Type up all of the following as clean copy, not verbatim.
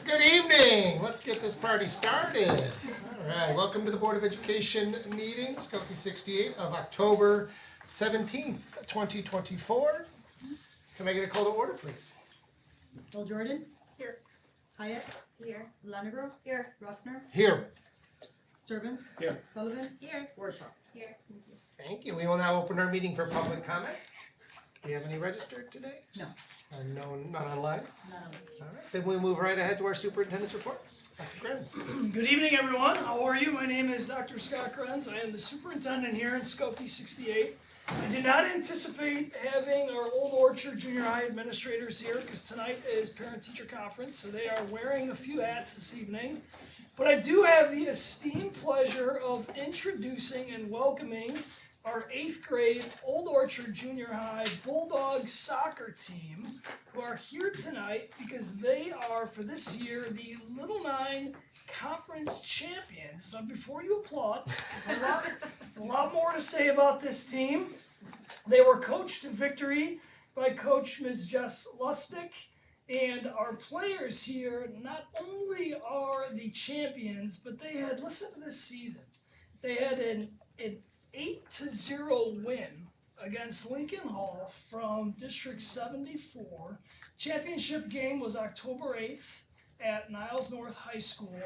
Good evening. Let's get this party started. All right, welcome to the Board of Education meeting, Skokie 68 of October 17th, 2024. Can I get a call to order, please? Bill Jordan? Here. Hyatt? Here. Lundegrow? Here. Ruffner? Here. Sturbins? Here. Sullivan? Here. Workshop. Here. Thank you. We will now open our meeting for public comment. Do you have any registered today? No. No, not online? None of them. All right, then we'll move right ahead to our superintendent's reports. Dr. Grenz. Good evening, everyone. How are you? My name is Dr. Scott Grenz. I am the superintendent here in Skokie 68. I did not anticipate having our Old Orchard Junior High administrators here because tonight is parent-teacher conference, so they are wearing a few hats this evening. But I do have the esteemed pleasure of introducing and welcoming our 8th grade Old Orchard Junior High Bulldog soccer team, who are here tonight because they are, for this year, the Little 9 Conference Champions. So before you applaud, there's a lot more to say about this team. They were coached to victory by Coach Ms. Jess Lustig, and our players here not only are the champions, but they had, listen to this season, they had an 8-0 win against Lincoln Hall from District 74. Championship game was October 8th at Niles North High School,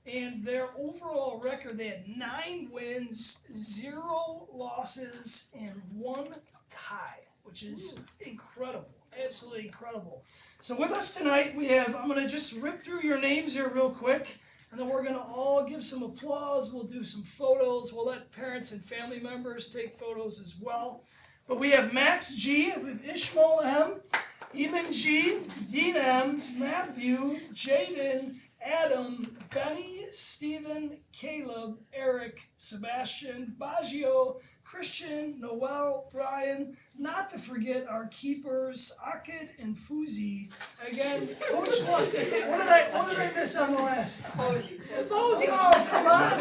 and their overall record, they had 9 wins, 0 losses, and 1 tie, which is incredible, absolutely incredible. So with us tonight, we have, I'm going to just rip through your names here real quick, and then we're going to all give some applause. We'll do some photos. We'll let parents and family members take photos as well. But we have Max G, we have Ishmael M, Eamon G, Dean M, Matthew, Jaden, Adam, Benny, Stephen, Caleb, Eric, Sebastian, Baggio, Christian, Noel, Brian, not to forget our keepers, Akid and Fuzi. Again, Coach Lustig, what did I miss on the last? Fozy, oh, come on.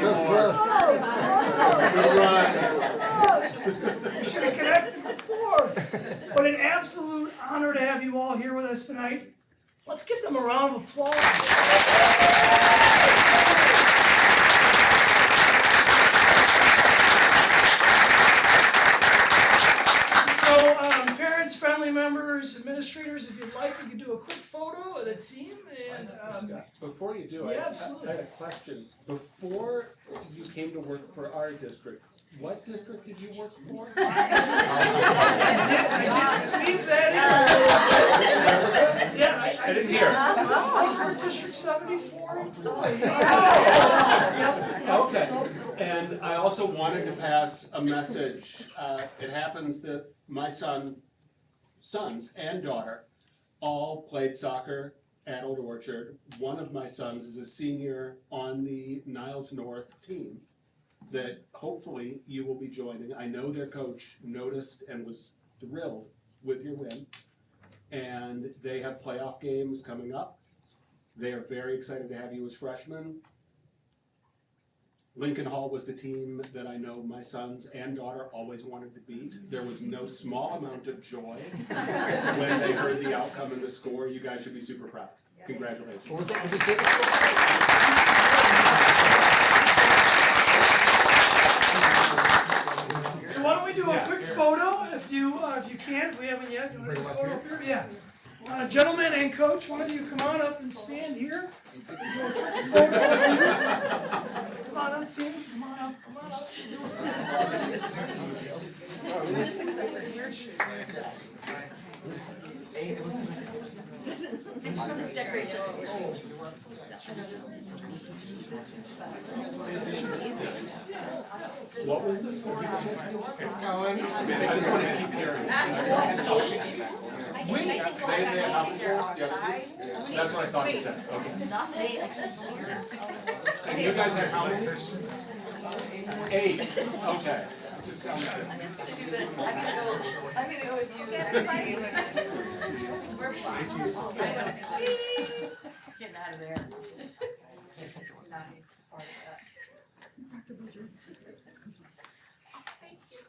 We should have connected before. But an absolute honor to have you all here with us tonight. Let's give them a round of applause. Parents, family members, administrators, if you'd like, we can do a quick photo of the team. And before you do, yeah, I had a question. Before you came to work for our district, what district did you work for? I did sleep that in. Yeah, I didn't hear. We're District 74 employee. Okay. And I also wanted to pass a message. It happens that my sons and daughter all played soccer at Old Orchard. One of my sons is a senior on the Niles North team that hopefully you will be joining. I know their coach noticed and was thrilled with your win. And they have playoff games coming up. They are very excited to have you as freshmen. Lincoln Hall was the team that I know my sons and daughter always wanted to beat. There was no small amount of joy when they heard the outcome and the score. You guys should be super proud. Congratulations. What was that? Did you say So why don't we do a quick photo, if you can, if we haven't yet. You want to do a photo up here? Yeah. Gentlemen and coach, why don't you come on up and stand here? Come on up, team. Come on up. Come on up. Decoration. What was the score? Colin? I just want to keep hearing. That's what I thought you said. Okay. And you guys had how many? 8. Okay. Just sounds good. I'm just gonna do this. I'm gonna go with you. We're fine. Getting out of there. Not part of that. Thank you.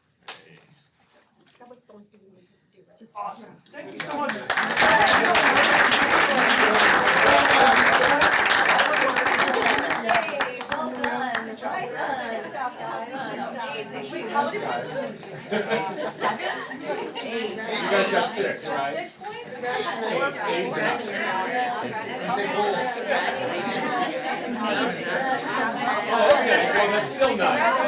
That was the only thing we needed to do, right? Awesome. Thank you so much. Oh, okay, well, that's still nice.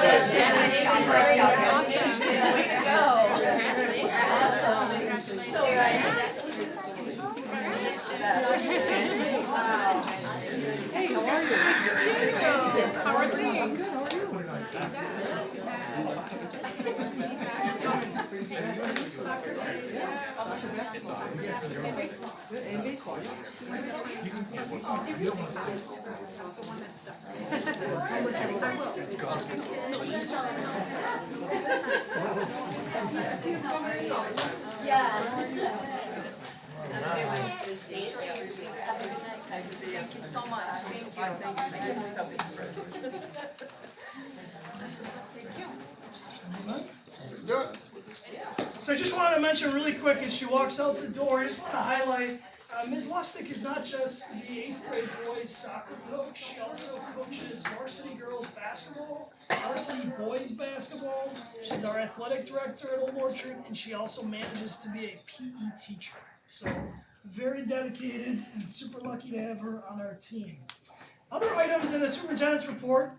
Thank you so much. Thank you. Thank you for coming, Chris. Do it. So I just wanted to mention really quick as she walks out the door, I just want to highlight, Ms. Lustig is not just the 8th grade boys soccer coach, she also coaches varsity girls basketball, varsity boys basketball, she's our athletic director at Old Orchard, and she also manages to be a PE teacher. So very dedicated and super lucky to have her on our team. Other items in the superintendent's report,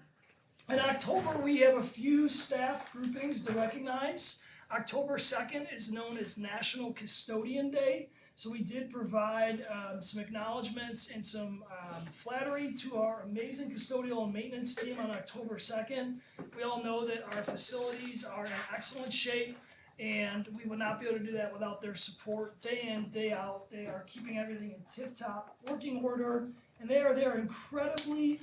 in October we have a few staff groupings to recognize. October 2nd is known as National Custodian Day, so we did provide some acknowledgements and some flattery to our amazing custodial and maintenance team on October 2nd. We all know that our facilities are in excellent shape, and we would not be able to do that without their support day in, day out. They are keeping everything in tip-top working order, and they are there incredibly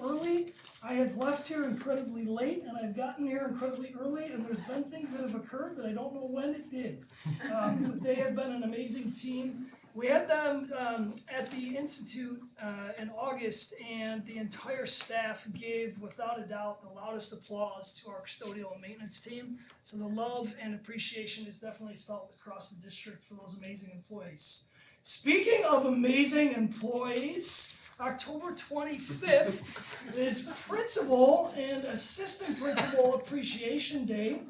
early. I have left here incredibly late, and I've gotten here incredibly early, and there's been things that have occurred that I don't know when it did. But they have been an amazing team. We had them at the Institute in August, and the entire staff gave, without a doubt, the loudest applause to our custodial and maintenance team. So the love and appreciation is definitely felt across the district for those amazing employees. Speaking of amazing employees, October 25th is Principal and Assistant Principal Appreciation Day.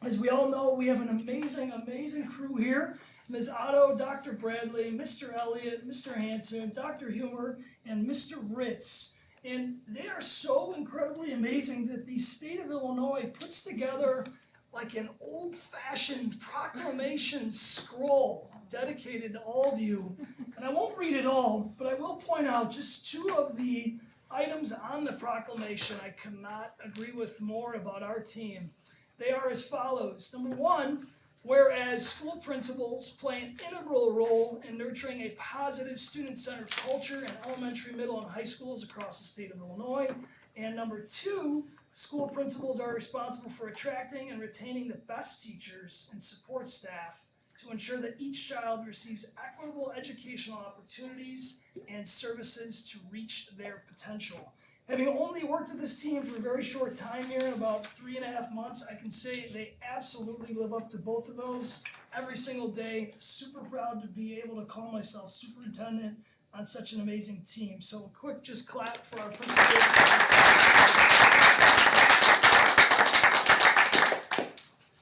As we all know, we have an amazing crew here. Ms. Otto, Dr. Bradley, Mr. Elliott, Mr. Hanson, Dr. Humer, and Mr. Ritz. And they are so incredibly amazing that the state of Illinois puts together like an old-fashioned proclamation scroll dedicated to all of you. And I won't read it all, but I will point out just two of the items on the proclamation I could not agree with more about our team. They are as follows. Number one, whereas school principals play an integral role in nurturing a positive student-centered culture in elementary, middle, and high schools across the state of Illinois. And number two, school principals are responsible for attracting and retaining the best teachers and support staff to ensure that each child receives equitable educational opportunities and services to reach their potential. Having only worked with this team for a very short time here, about 3.5 months, I can say they absolutely live up to both of those every single day. Super proud to be able to call myself superintendent on such an amazing team. So a quick just clap for our principals.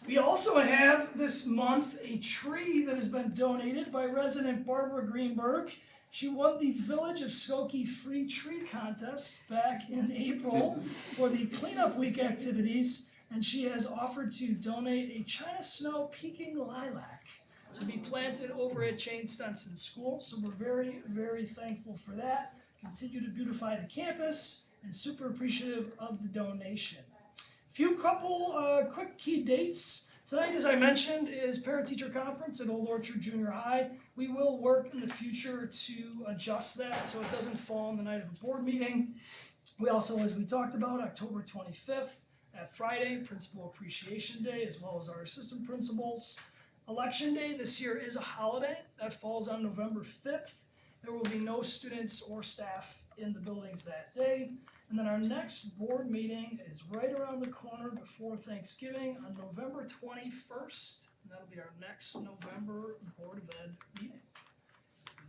We also have this month a tree that has been donated by resident Barbara Greenberg. She won the Village of Skokie Free Tree Contest back in April for the cleanup week activities, and she has offered to donate a China Snow Peking Lilac to be planted over at Jane Stenson School. So we're very thankful for that. Continue to beautify the campus and super appreciative of the donation. Couple quick key dates. Tonight, as I mentioned, is Parent-Teacher Conference at Old Orchard Junior High. We will work in the future to adjust that so it doesn't fall on the night of a board meeting. We also, as we talked about, October 25th, that Friday, Principal Appreciation Day, as well as our assistant principals. Election Day this year is a holiday. That falls on November 5th. There will be no students or staff in the buildings that day. And then our next board meeting is right around the corner before Thanksgiving on November 21st. And that'll be our next November Board of Ed meeting.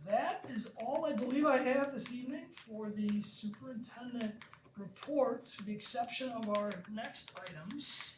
That is all I believe I have this evening for the superintendent reports, with the exception of our next items,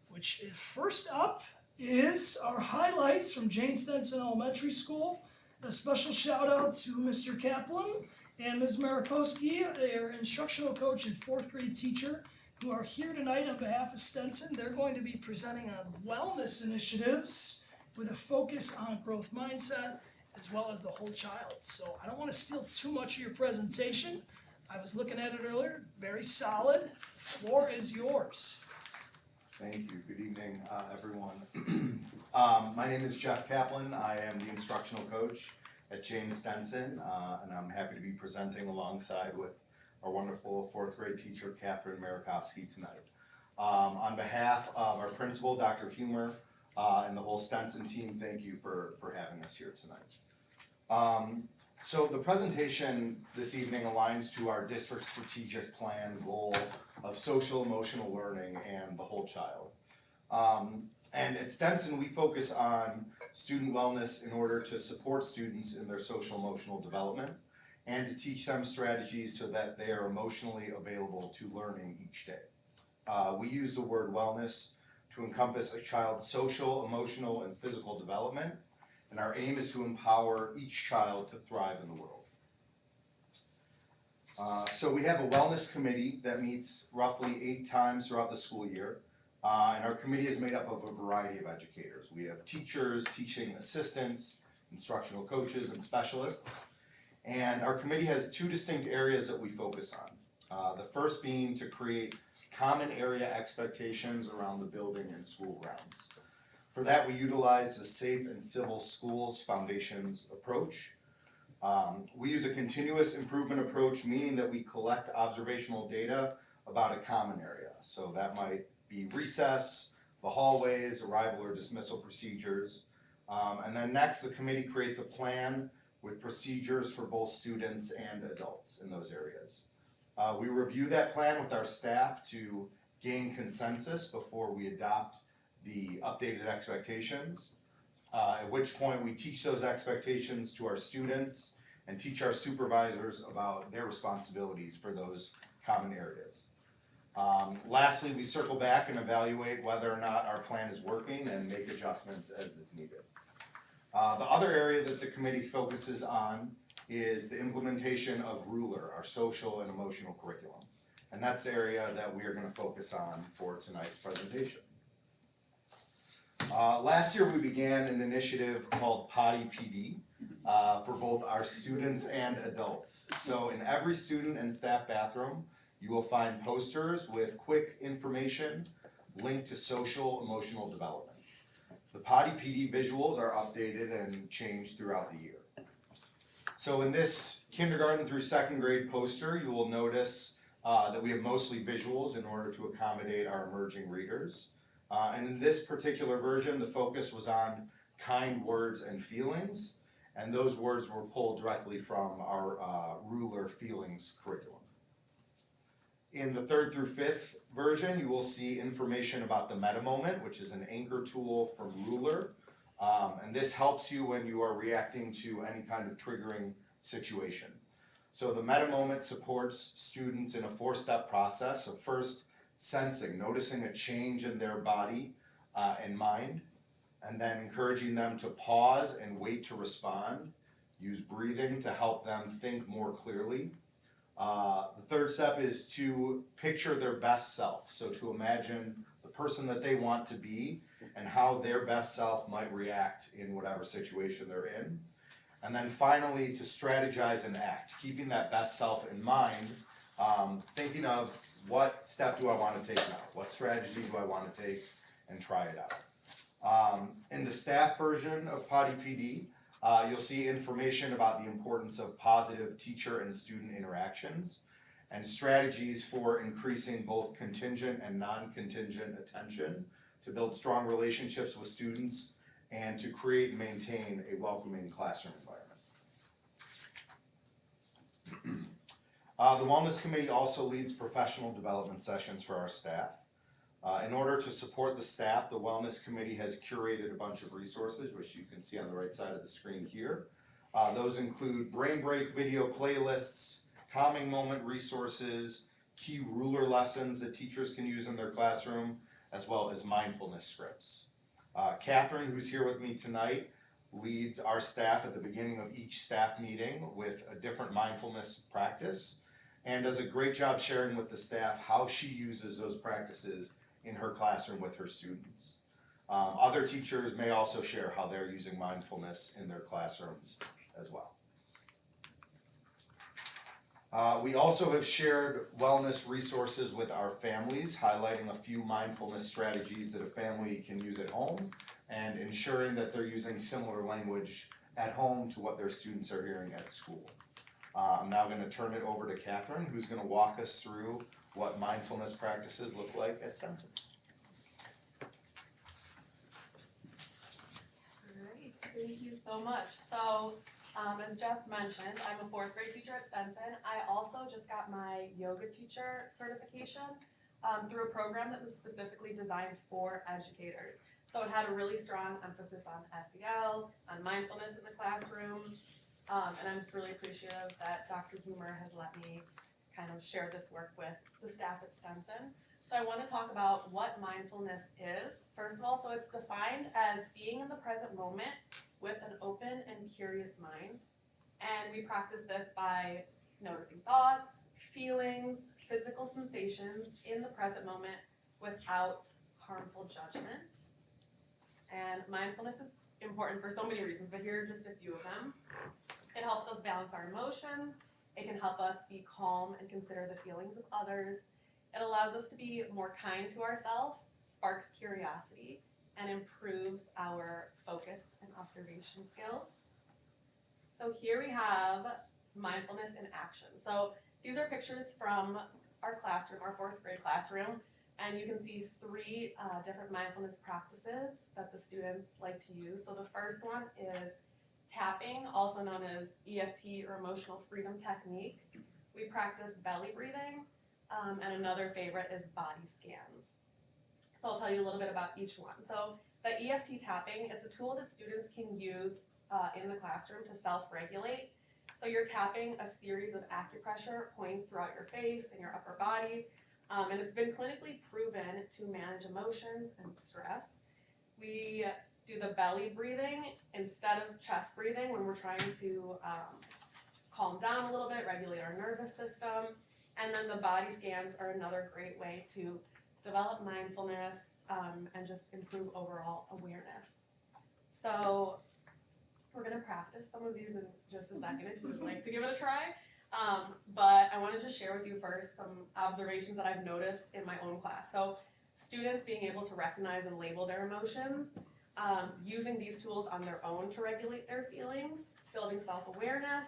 which is first up is our highlights from Jane Stenson Elementary School. A special shout out to Mr. Kaplan and Ms. Marakowski, their instructional coach and fourth grade teacher, who are here tonight on behalf of Stenson. They're going to be presenting on wellness initiatives with a focus on growth mindset as well as the whole child. So I don't want to steal too much of your presentation. I was looking at it earlier, very solid. Floor is yours. Thank you. Good evening, everyone. My name is Jeff Kaplan. I am the instructional coach at Jane Stenson, and I'm happy to be presenting alongside with our wonderful fourth grade teacher, Catherine Marakowski, tonight. On behalf of our principal, Dr. Humer, and the whole Stenson team, thank you for having us here tonight. So the presentation this evening aligns to our district strategic plan goal of social emotional learning and the whole child. And at Stenson, we focus on student wellness in order to support students in their social emotional development and to teach them strategies so that they are emotionally available to learning each day. We use the word wellness to encompass a child's social, emotional, and physical development, and our aim is to empower each child to thrive in the world. So we have a wellness committee that meets roughly 8 times throughout the school year, and our committee is made up of a variety of educators. We have teachers, teaching assistants, instructional coaches, and specialists, and our committee has 2 distinct areas that we focus on. The first being to create common area expectations around the building and school grounds. For that, we utilize the Safe and Civil Schools Foundations approach. We use a continuous improvement approach, meaning that we collect observational data about a common area. So that might be recess, the hallways, arrival or dismissal procedures. And then next, the committee creates a plan with procedures for both students and adults in those areas. We review that plan with our staff to gain consensus before we adopt the updated expectations, at which point we teach those expectations to our students and teach our supervisors about their responsibilities for those common areas. Lastly, we circle back and evaluate whether or not our plan is working and make adjustments as is needed. The other area that the committee focuses on is the implementation of Ruler, our social and emotional curriculum. And that's the area that we are going to focus on for tonight's presentation. Last year we began an initiative called Potty PD for both our students and adults. So in every student and staff bathroom, you will find posters with quick information linked to social emotional development. The Potty PD visuals are updated and changed throughout the year. So in this kindergarten through second grade poster, you will notice that we have mostly visuals in order to accommodate our emerging readers. And in this particular version, the focus was on kind words and feelings, and those words were pulled directly from our Ruler Feelings curriculum. In the 3rd through 5th version, you will see information about the meta moment, which is an anchor tool from Ruler. And this helps you when you are reacting to any kind of triggering situation. So the meta moment supports students in a 4-step process of first sensing, noticing a change in their body and mind, and then encouraging them to pause and wait to respond. Use breathing to help them think more clearly. The 3rd step is to picture their best self, so to imagine the person that they want to be and how their best self might react in whatever situation they're in. And then finally, to strategize and act, keeping that best self in mind, thinking of what step do I want to take now? What strategy do I want to take and try it out? In the staff version of Potty PD, you'll see information about the importance of positive teacher and student interactions and strategies for increasing both contingent and non-contingent attention to build strong relationships with students and to create and maintain a welcoming classroom environment. The Wellness Committee also leads professional development sessions for our staff. In order to support the staff, the Wellness Committee has curated a bunch of resources, which you can see on the right side of the screen here. Those include brain break video playlists, calming moment resources, key Ruler lessons that teachers can use in their classroom, as well as mindfulness scripts. Catherine, who's here with me tonight, leads our staff at the beginning of each staff meeting with a different mindfulness practice and does a great job sharing with the staff how she uses those practices in her classroom with her students. Other teachers may also share how they're using mindfulness in their classrooms as well. We also have shared wellness resources with our families, highlighting a few mindfulness strategies that a family can use at home and ensuring that they're using similar language at home to what their students are hearing at school. I'm now going to turn it over to Catherine, who's going to walk us through what mindfulness practices look like at Stenson. Great, thank you so much. So, as Jeff mentioned, I'm a 4th grade teacher at Stenson. I also just got my yoga teacher certification through a program that was specifically designed for educators. So it had a really strong emphasis on SEL, on mindfulness in the classroom, and I'm just really appreciative that Dr. Humer has let me kind of share this work with the staff at Stenson. So I want to talk about what mindfulness is. First of all, so it's defined as being in the present moment with an open and curious mind. And we practice this by noticing thoughts, feelings, physical sensations in the present moment without harmful judgment. And mindfulness is important for so many reasons, but here are just a few of them. It helps us balance our emotions. It can help us be calm and consider the feelings of others. It allows us to be more kind to ourselves, sparks curiosity, and improves our focus and observation skills. So here we have mindfulness in action. So these are pictures from our classroom, our 4th grade classroom, and you can see 3 different mindfulness practices that the students like to use. So the first one is tapping, also known as EFT or emotional freedom technique. We practice belly breathing, and another favorite is body scans. So I'll tell you a little bit about each one. So the EFT tapping, it's a tool that students can use in the classroom to self-regulate. So you're tapping a series of acupressure points throughout your face and your upper body, and it's been clinically proven to manage emotions and stress. We do the belly breathing instead of chest breathing when we're trying to calm down a little bit, regulate our nervous system. And then the body scans are another great way to develop mindfulness and just improve overall awareness. So we're going to practice some of these in just a second if you would like to give it a try. But I want to just share with you first some observations that I've noticed in my own class. So students being able to recognize and label their emotions, using these tools on their own to regulate their feelings, building self-awareness,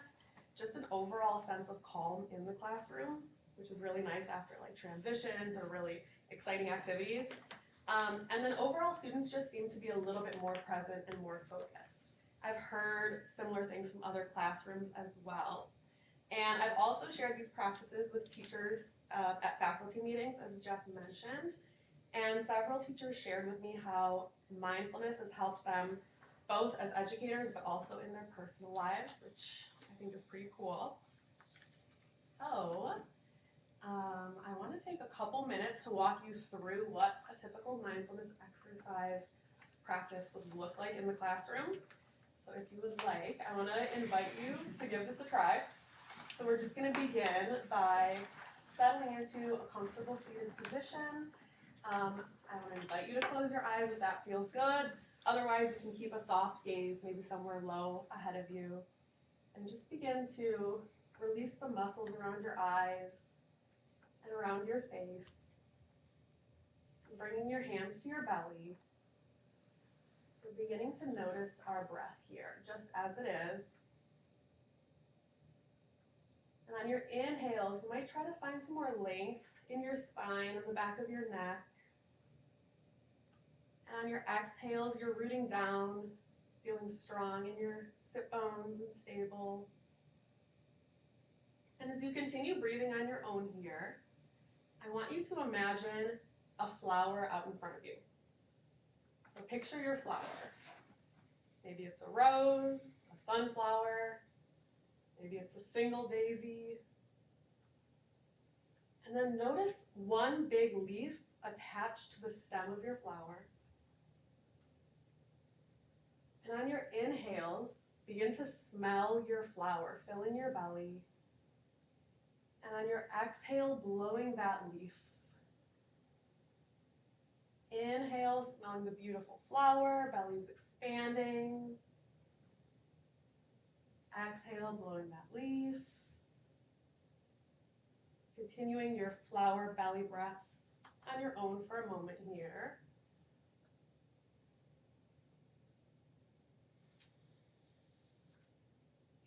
just an overall sense of calm in the classroom, which is really nice after like transitions or really exciting activities. And then overall students just seem to be a little bit more present and more focused. I've heard similar things from other classrooms as well. And I've also shared these practices with teachers at faculty meetings, as Jeff mentioned. And several teachers shared with me how mindfulness has helped them both as educators but also in their personal lives, which I think is pretty cool. So I want to take a couple minutes to walk you through what a typical mindfulness exercise practice would look like in the classroom. So if you would like, I want to invite you to give this a try. So we're just going to begin by settling into a comfortable seated position. I want to invite you to close your eyes if that feels good. Otherwise, you can keep a soft gaze, maybe somewhere low ahead of you. And just begin to release the muscles around your eyes and around your face. And bringing your hands to your belly. We're beginning to notice our breath here, just as it is. And on your inhales, you might try to find some more length in your spine and the back of your neck. And on your exhales, you're rooting down, feeling strong in your sit bones and stable. And as you continue breathing on your own here, I want you to imagine a flower out in front of you. So picture your flower. Maybe it's a rose, a sunflower, maybe it's a single daisy. And then notice one big leaf attached to the stem of your flower. And on your inhales, begin to smell your flower, filling your belly. And on your exhale, blowing that leaf. Inhale, smelling the beautiful flower, belly's expanding. Exhale, blowing that leaf. Continuing your flower belly breaths on your own for a moment here.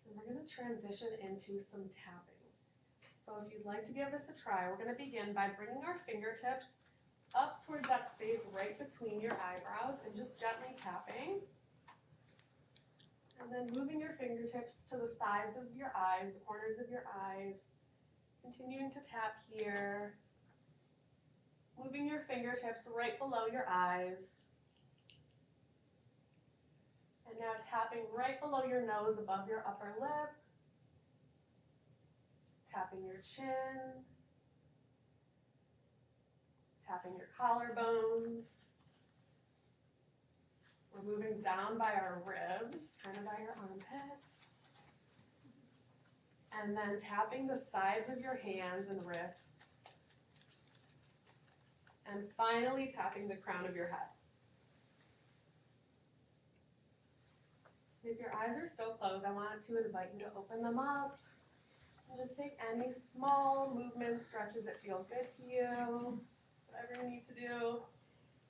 And we're going to transition into some tapping. So if you'd like to give this a try, we're going to begin by bringing our fingertips up towards that space right between your eyebrows and just gently tapping. And then moving your fingertips to the sides of your eyes, the corners of your eyes. Continuing to tap here. Moving your fingertips right below your eyes. And now tapping right below your nose, above your upper lip. Tapping your chin. Tapping your collarbones. We're moving down by our ribs, kind of by your armpits. And then tapping the sides of your hands and wrists. And finally tapping the crown of your head. If your eyes are still closed, I want to invite you to open them up. And just take any small movements, stretches that feel good to you, whatever you need to do.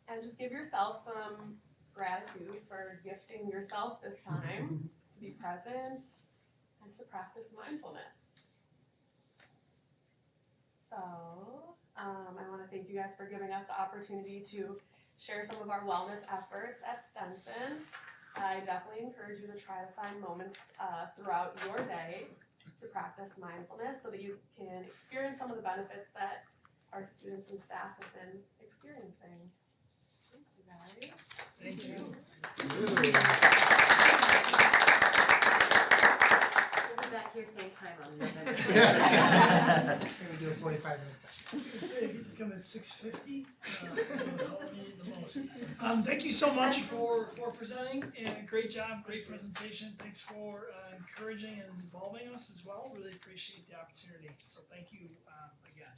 And just give yourself some gratitude for gifting yourself this time to be present and to practice mindfulness. So, I want to thank you guys for giving us the opportunity to share some of our wellness efforts at Stenson. I definitely encourage you to try to find moments throughout your day to practice mindfulness so that you can experience some of the benefits that our students and staff have been experiencing. Thank you guys. Thank you. We'll be back here same time on November. Maybe do a 45-minute session. I'd say if you can come at 6:50, help me the most. Thank you so much for presenting, and great job, great presentation. Thanks for encouraging and involving us as well. Really appreciate the opportunity. So thank you again.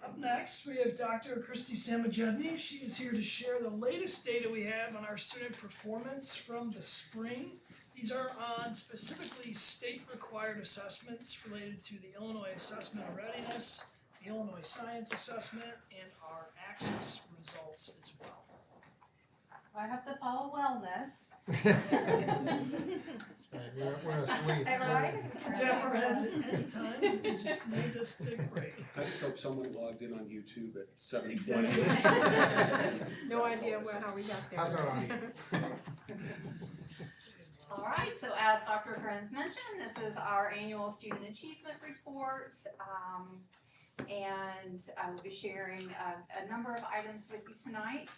Up next, we have Dr. Christy Samajedny. She is here to share the latest data we have on our student performance from the spring. These are on specifically state-required assessments related to the Illinois Assessment of Readiness, the Illinois Science Assessment, and our Access results as well. I have to follow wellness. We're asleep. Am I right? Tap our heads at any time, you just need us to take a break. I just hope someone logged in on YouTube at 7:20. Exactly. No idea how we got there. How's our audience? All right, so as Dr. Grens mentioned, this is our annual student achievement report. And I will be sharing a number of items with you tonight.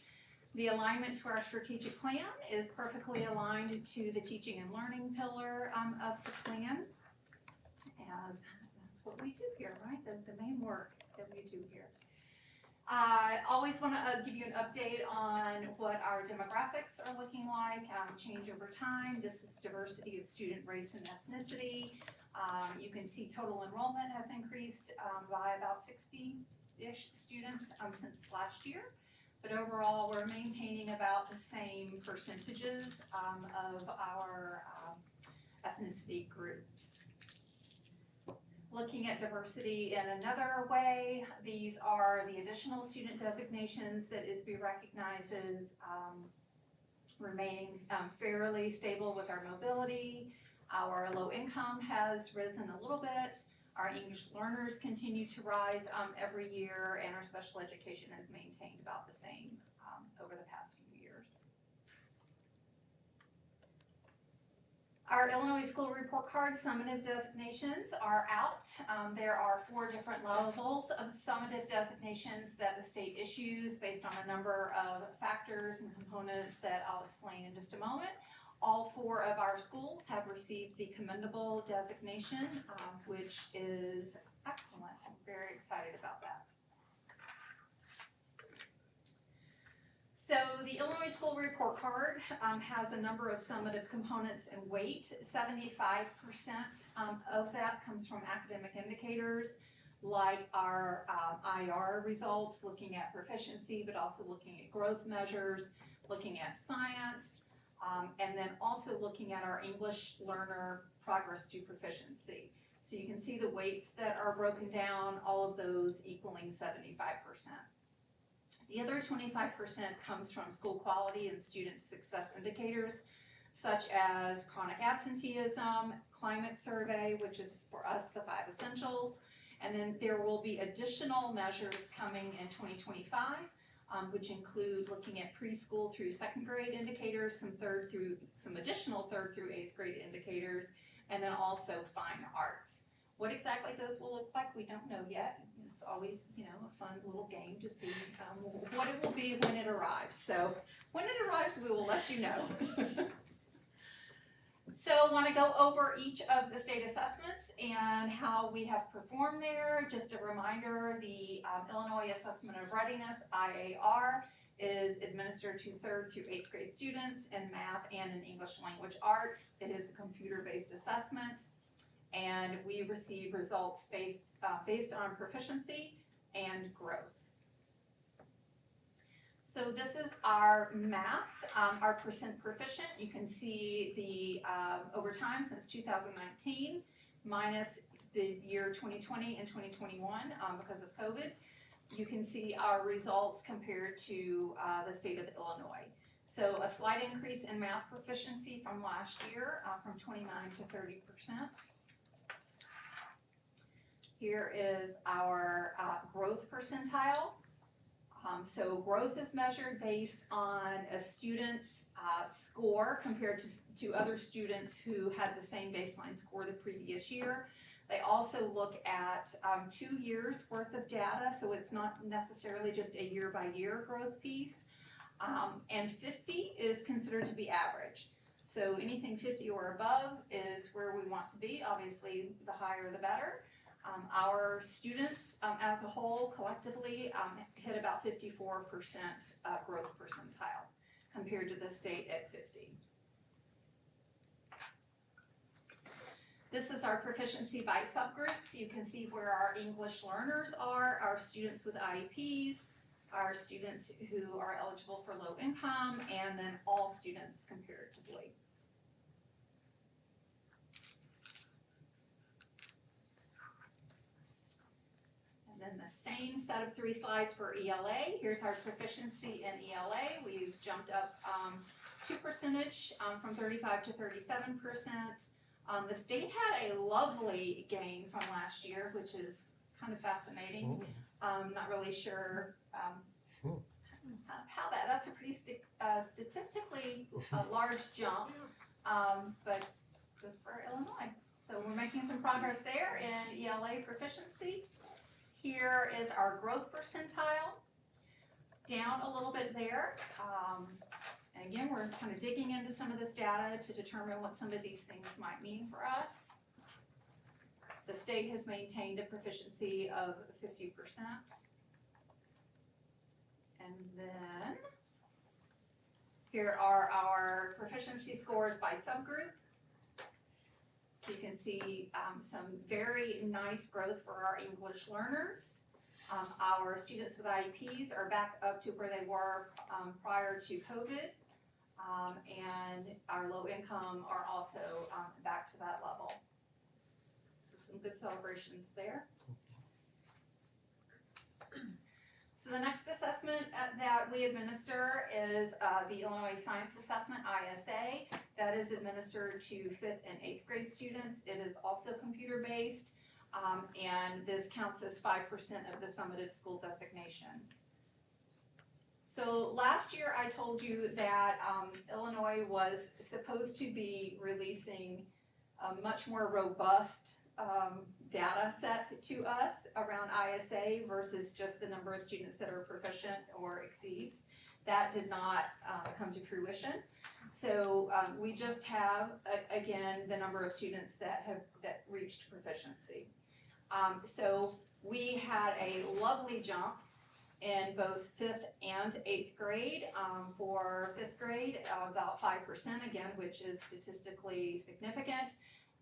The alignment to our strategic plan is perfectly aligned to the teaching and learning pillar of the plan, as that's what we do here, right? That's the main work that we do here. I always want to give you an update on what our demographics are looking like, change over time. This is diversity of student race and ethnicity. You can see total enrollment has increased by about 60-ish students since last year. But overall, we're maintaining about the same percentages of our ethnicity groups. Looking at diversity in another way, these are the additional student designations that ISB recognizes remaining fairly stable with our mobility. Our low income has risen a little bit. Our English learners continue to rise every year, and our special education has maintained about the same over the past few years. Our Illinois School Report Card summative designations are out. There are 4 different levels of summative designations that the state issues based on a number of factors and components that I'll explain in just a moment. All 4 of our schools have received the commendable designation, which is excellent. I'm very excited about that. So the Illinois School Report Card has a number of summative components and weight. 75% of that comes from academic indicators like our IR results, looking at proficiency, but also looking at growth measures, looking at science, and then also looking at our English learner progress to proficiency. So you can see the weights that are broken down, all of those equaling 75%. The other 25% comes from school quality and student success indicators, such as chronic absenteeism, climate survey, which is for us the 5 essentials, and then there will be additional measures coming in 2025, which include looking at preschool through 2nd grade indicators, some additional 3rd through 8th grade indicators, and then also fine arts. What exactly those will look like, we don't know yet. It's always, a fun little game to see what it will be when it arrives. So when it arrives, we will let you know. So I want to go over each of the state assessments and how we have performed there. Just a reminder, the Illinois Assessment of Readiness, IAR, is administered to 3rd through 8th grade students in math and in English language arts. It is a computer-based assessment, and we receive results based on proficiency and growth. So this is our math, our percent proficient. You can see the over time since 2019 minus the year 2020 and 2021 because of COVID. You can see our results compared to the state of Illinois. So a slight increase in math proficiency from last year, from 29 to 30%. Here is our growth percentile. So growth is measured based on a student's score compared to other students who had the same baseline score the previous year. They also look at 2 years worth of data, so it's not necessarily just a year-by-year growth piece. And 50 is considered to be average. So anything 50 or above is where we want to be. Obviously, the higher the better. Our students as a whole collectively hit about 54% growth percentile compared to the state at 50. This is our proficiency by subgroups. You can see where our English learners are, our students with IEPs, our students who are eligible for low income, and then all students comparatively. Then the same set of 3 slides for ELA. Here's our proficiency in ELA. We've jumped up 2% from 35 to 37%. The state had a lovely gain from last year, which is kind of fascinating. Not really sure how that's a pretty statistically large jump, but good for Illinois. So we're making some progress there in ELA proficiency. Here is our growth percentile, down a little bit there. And again, we're kind of digging into some of this data to determine what some of these things might mean for us. The state has maintained a proficiency of 50%. And then here are our proficiency scores by subgroup. So you can see some very nice growth for our English learners. Our students with IEPs are back up to where they were prior to COVID. And our low income are also back to that level. So some good celebrations there. So the next assessment that we administer is the Illinois Science Assessment, ISA. That is administered to 5th and 8th grade students. It is also computer-based, and this counts as 5% of the summative school designation. So last year I told you that Illinois was supposed to be releasing a much more robust data set to us around ISA versus just the number of students that are proficient or exceeds. That did not come to fruition. So we just have, again, the number of students that reached proficiency. So we had a lovely jump in both 5th and 8th grade. For 5th grade, about 5% again, which is statistically significant,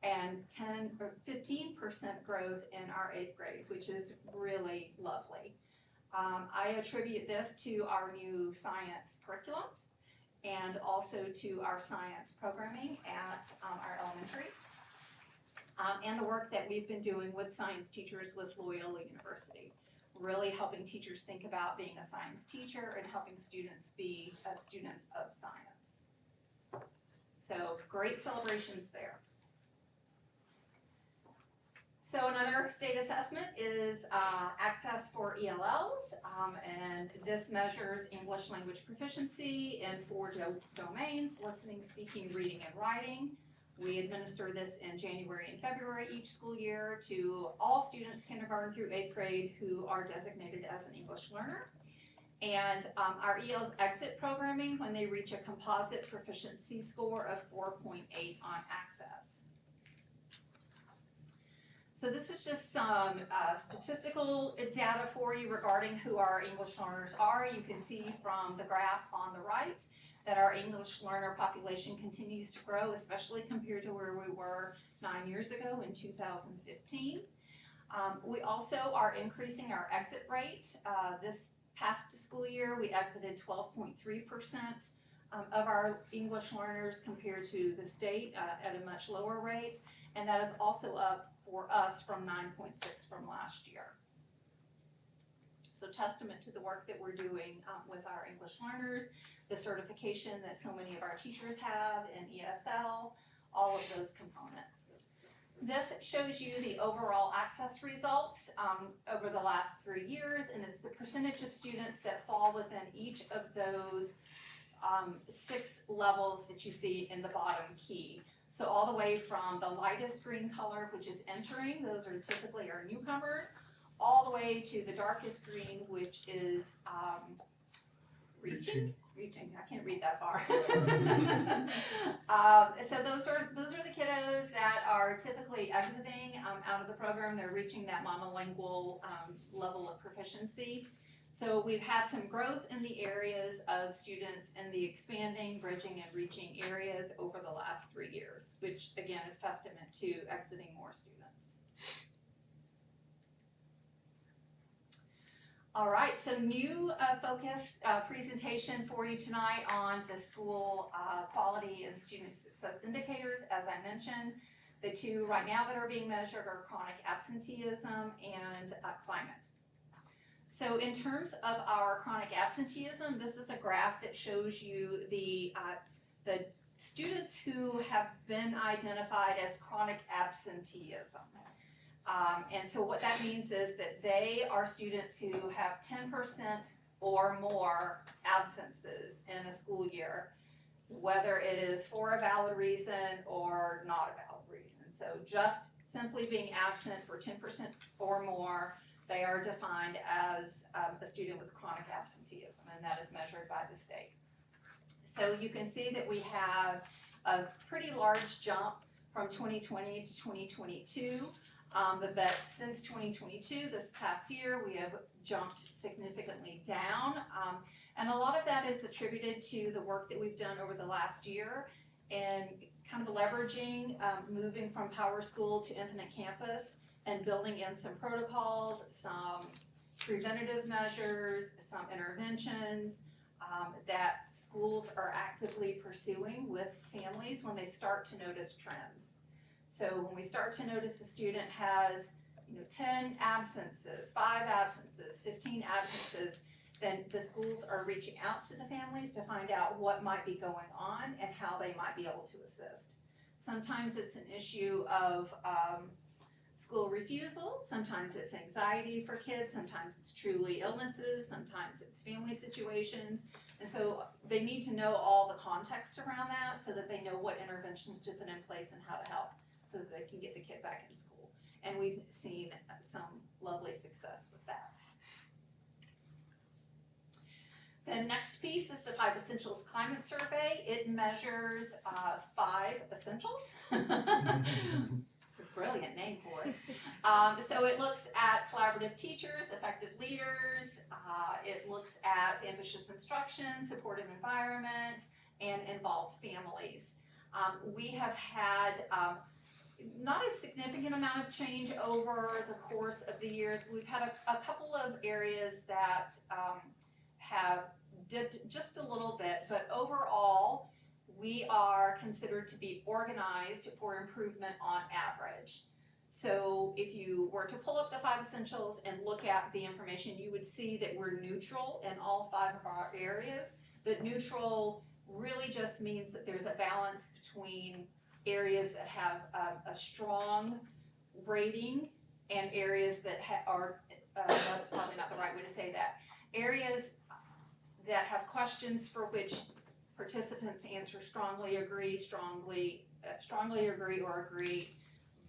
and 10 or 15% growth in our 8th grade, which is really lovely. I attribute this to our new science curriculums and also to our science programming at our elementary, and the work that we've been doing with science teachers with Loyola University, really helping teachers think about being a science teacher and helping students be students of science. So great celebrations there. So another state assessment is access for ELLs, and this measures English language proficiency in 4 domains: listening, speaking, reading, and writing. We administer this in January and February each school year to all students kindergarten through 8th grade who are designated as an English learner. And our ELs exit programming when they reach a composite proficiency score of 4.8 on access. So this is just some statistical data for you regarding who our English learners are. You can see from the graph on the right that our English learner population continues to grow, especially compared to where we were 9 years ago in 2015. We also are increasing our exit rate. This past school year, we exited 12.3% of our English learners compared to the state at a much lower rate, and that is also up for us from 9.6 from last year. So testament to the work that we're doing with our English learners, the certification that so many of our teachers have in ESL, all of those components. This shows you the overall access results over the last 3 years, and it's the percentage of students that fall within each of those 6 levels that you see in the bottom key. So all the way from the lightest green color, which is entering, those are typically our newcomers, all the way to the darkest green, which is reaching. I can't read that far. So those are the kiddos that are typically exiting out of the program. They're reaching that monolingual level of proficiency. So we've had some growth in the areas of students in the expanding, bridging, and reaching areas over the last 3 years, which again is testament to exiting more students. All right, so new focus presentation for you tonight on the school quality and student success indicators. As I mentioned, the 2 right now that are being measured are chronic absenteeism and climate. So in terms of our chronic absenteeism, this is a graph that shows you the students who have been identified as chronic absenteeism. And so what that means is that they are students who have 10% or more absences in a school year, whether it is for a valid reason or not a valid reason. So just simply being absent for 10% or more, they are defined as a student with chronic absenteeism, and that is measured by the state. So you can see that we have a pretty large jump from 2020 to 2022. But since 2022, this past year, we have jumped significantly down. And a lot of that is attributed to the work that we've done over the last year and kind of leveraging, moving from Power School to Infinite Campus and building in some protocols, some preventative measures, some interventions that schools are actively pursuing with families when they start to notice trends. So when we start to notice a student has 10 absences, 5 absences, 15 absences, then the schools are reaching out to the families to find out what might be going on and how they might be able to assist. Sometimes it's an issue of school refusal, sometimes it's anxiety for kids, sometimes it's truly illnesses, sometimes it's family situations. And so they need to know all the context around that so that they know what interventions to put in place and how to help so that they can get the kid back in school. And we've seen some lovely success with that. The next piece is the 5 Essentials Climate Survey. It measures 5 essentials. It's a brilliant name for it. So it looks at collaborative teachers, effective leaders, It looks at ambitious instruction, supportive environment, and involved families. We have had not a significant amount of change over the course of the years. We've had a couple of areas that have dipped just a little bit, but overall, we are considered to be organized for improvement on average. So if you were to pull up the 5 essentials and look at the information, you would see that we're neutral in all 5 of our areas, but neutral really just means that there's a balance between areas that have a strong rating and areas that are, that's probably not the right way to say that, areas that have questions for which participants answer strongly agree, strongly agree or agree,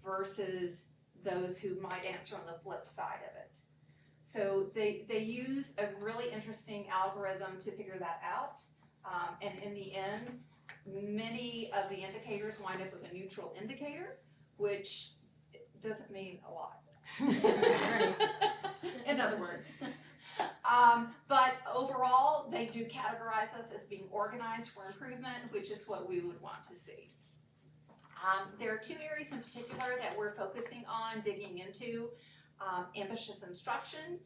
versus those who might answer on the flip side of it. So they use a really interesting algorithm to figure that out, and in the end, many of the indicators wind up with a neutral indicator, which doesn't mean a lot. In other words. But overall, they do categorize us as being organized for improvement, which is what we would want to see. There are 2 areas in particular that we're focusing on digging into. Ambitious instruction,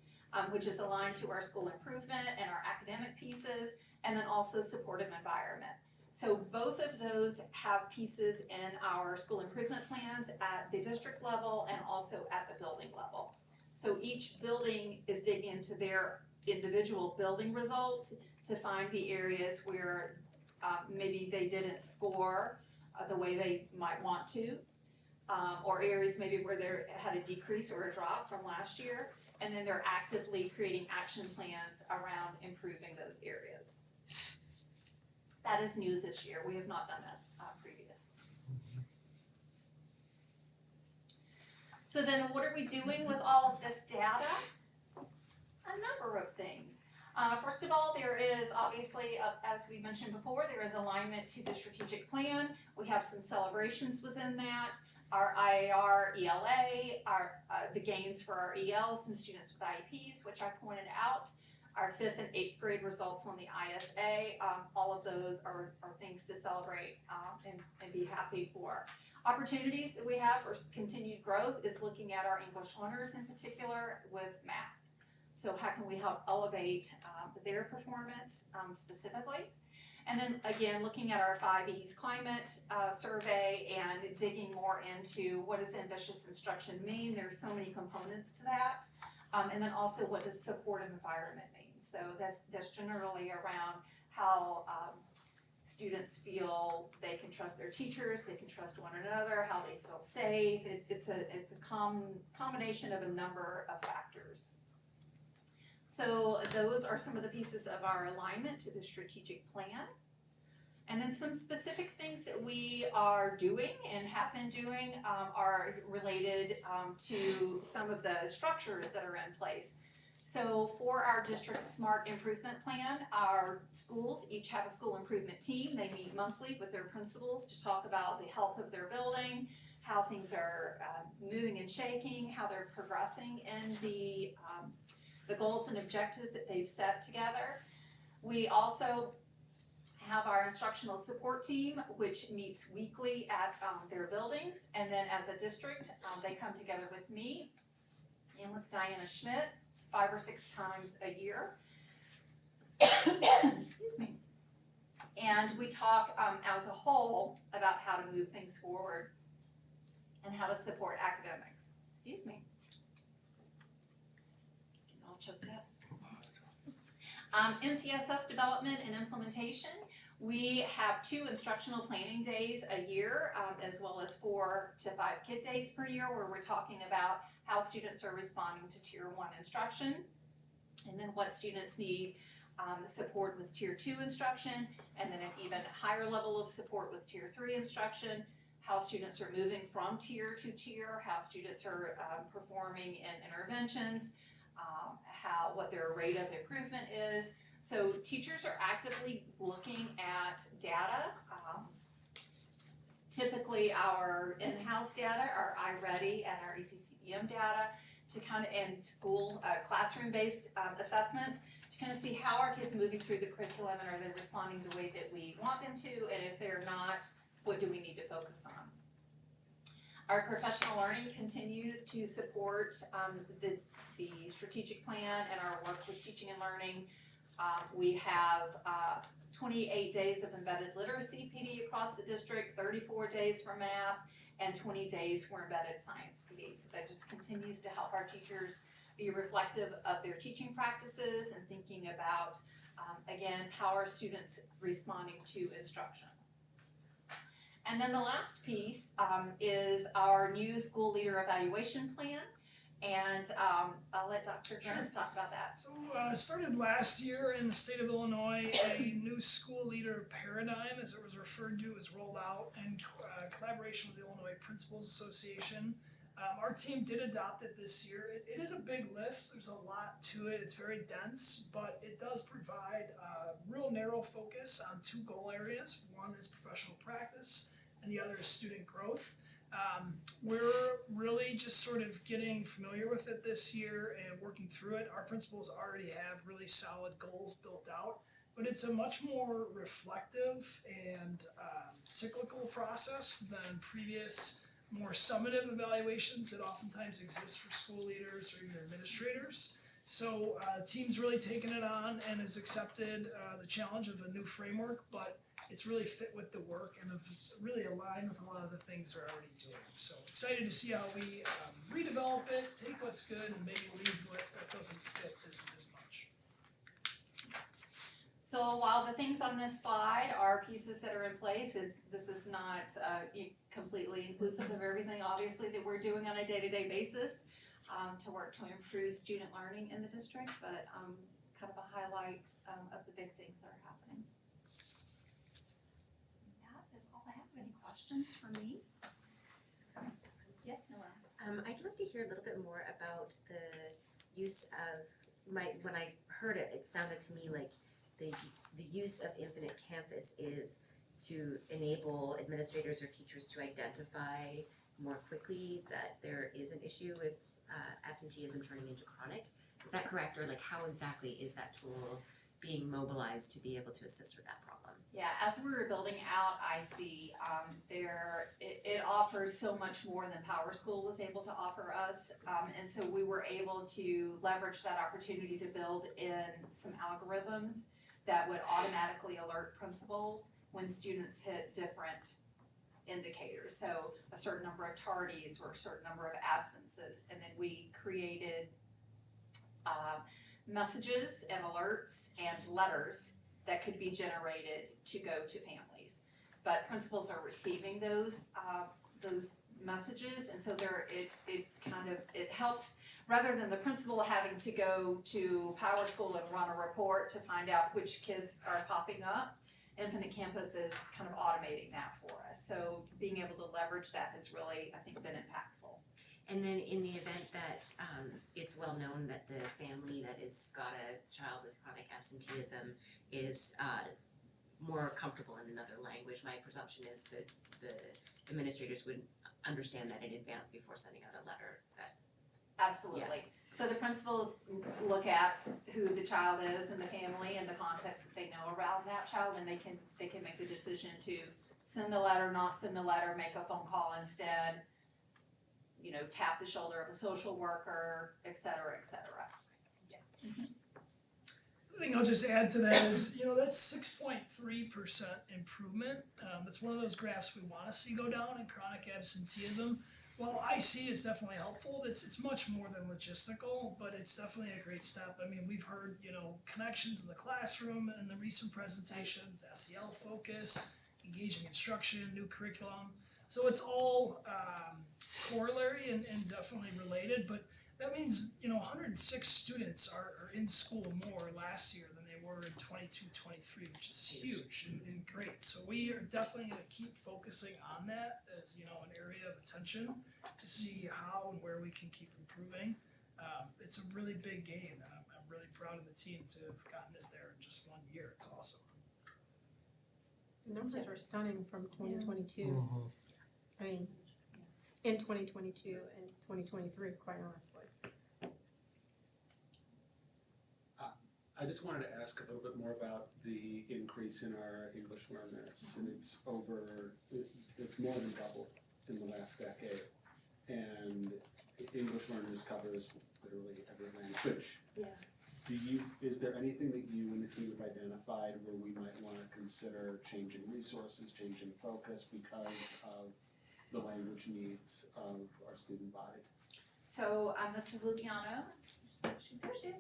which is aligned to our school improvement and our academic pieces, and then also supportive environment. So both of those have pieces in our school improvement plans at the district level and also at the building level. So each building is digging into their individual building results to find the areas where maybe they didn't score the way they might want to, or areas maybe where they had a decrease or a drop from last year, and then they're actively creating action plans around improving those areas. That is new this year. We have not done that previously. So then what are we doing with all of this data? A number of things. First of all, there is obviously, as we mentioned before, there is alignment to the strategic plan. We have some celebrations within that. Our IAR, ELA, the gains for our ELs and students with IEPs, which I pointed out. Our 5th and 8th grade results on the ISA, all of those are things to celebrate and be happy for. Opportunities that we have for continued growth is looking at our English learners in particular with math. So how can we help elevate their performance specifically? And then again, looking at our 5Es climate survey and digging more into what does ambitious instruction mean? There's so many components to that. And then also what does supportive environment mean? So that's generally around how students feel they can trust their teachers, they can trust one another, how they feel safe. It's a combination of a number of factors. So those are some of the pieces of our alignment to the strategic plan. And then some specific things that we are doing and have been doing are related to some of the structures that are in place. So for our district SMART improvement plan, our schools each have a school improvement team. They meet monthly with their principals to talk about the health of their building, how things are moving and shaking, how they're progressing in the goals and objectives that they've set together. We also have our instructional support team, which meets weekly at their buildings. And then as a district, they come together with me and with Diana Schmidt 5 or 6 times a year. Excuse me. And we talk as a whole about how to move things forward and how to support academics. Excuse me. Getting all choked up. MTSS development and implementation. We have 2 instructional planning days a year, as well as 4 to 5 kid days per year, where we're talking about how students are responding to Tier 1 instruction, and then what students need support with Tier 2 instruction, and then an even higher level of support with Tier 3 instruction, how students are moving from tier to tier, how students are performing in interventions, what their rate of improvement is. So teachers are actively looking at data. Typically our in-house data, our iReady and our ECCEM data, to kind of, and school, classroom-based, assessments, to kind of see how our kids are moving through the curriculum and are they responding the way that we want them to, and if they're not, what do we need to focus on? Our professional learning continues to support the strategic plan and our work with teaching and learning. We have 28 days of embedded literacy PD across the district, 34 days for math, and 20 days for embedded science PD. So that just continues to help our teachers be reflective of their teaching practices and thinking about, again, how are students responding to instruction. And then the last piece is our new school leader evaluation plan. And I'll let Dr. Trentz talk about that. So started last year in the state of Illinois, a new school leader paradigm, as it was referred to, was rolled out in collaboration with the Illinois Principals Association. Our team did adopt it this year. It is a big lift. There's a lot to it. It's very dense, but it does provide a real narrow focus on two goal areas. One is professional practice, and the other is student growth. We're really just sort of getting familiar with it this year and working through it. Our principals already have really solid goals built out, but it's a much more reflective and cyclical process than previous more summative evaluations that oftentimes exist for school leaders or even administrators. So the team's really taken it on and has accepted the challenge of a new framework, but it's really fit with the work and it's really aligned with a lot of the things they're already doing. So excited to see how we redevelop it, take what's good and maybe leave what doesn't fit as much. So while the things on this slide are pieces that are in place, this is not completely inclusive of everything, obviously, that we're doing on a day-to-day basis to work to improve student learning in the district, but kind of a highlight of the big things that are happening. That is all I have. Any questions for me? Yes, Noelle? I'd love to hear a little bit more about the use of when I heard it, it sounded to me like the use of Infinite Campus is to enable administrators or teachers to identify more quickly that there is an issue with absenteeism turning into chronic. Is that correct, or like how exactly is that tool being mobilized to be able to assist with that problem? Yeah, as we were building out IC, it offers so much more than PowerSchool was able to offer us, and so we were able to leverage that opportunity to build in some algorithms that would automatically alert principals when students hit different indicators. So a certain number of tardies or a certain number of absences, and then we created messages and alerts and letters that could be generated to go to families. But principals are receiving those messages, and so it helps, rather than the principal having to go to PowerSchool and run a report to find out which kids are popping up. Infinite Campus is kind of automating that for us. So being able to leverage that has really, I think, been impactful. And then in the event that it's well known that the family that has got a child with chronic absenteeism is more comfortable in another language, my presumption is that the administrators would understand that in advance before sending out a letter. Absolutely. So the principals look at who the child is and the family and the context that they know around that child, and they can make the decision to send the letter, not send the letter, make a phone call instead, tap the shoulder of a social worker, et cetera, et cetera. Yeah. Mm-hmm. The thing I'll just add to that is, that's 6.3% improvement. That's one of those graphs we want to see go down in chronic absenteeism. While IC is definitely helpful, it's much more than logistical, but it's definitely a great step. I mean, we've heard, connections in the classroom and the recent presentations, SEL focus, engaging instruction, new curriculum. So it's all corollary and definitely related, but that means, 106 students are in school more last year than they were in 22-23, which is huge and great. So we are definitely going to keep focusing on that as, an area of attention to see how and where we can keep improving. It's a really big gain. I'm really proud of the team to have gotten it there in just 1 year. It's awesome. The numbers are stunning from 2022. Mm-hmm. I mean, in 2022 and 2023, quite honestly. I just wanted to ask a little bit more about the increase in our English learners, and it's more than doubled in the last decade. And English learners covers literally every language. Yeah. Is there anything that you and the team have identified where we might wanna consider changing resources, changing focus because of the language needs of our student body? So, Mrs. Luciano, there she is.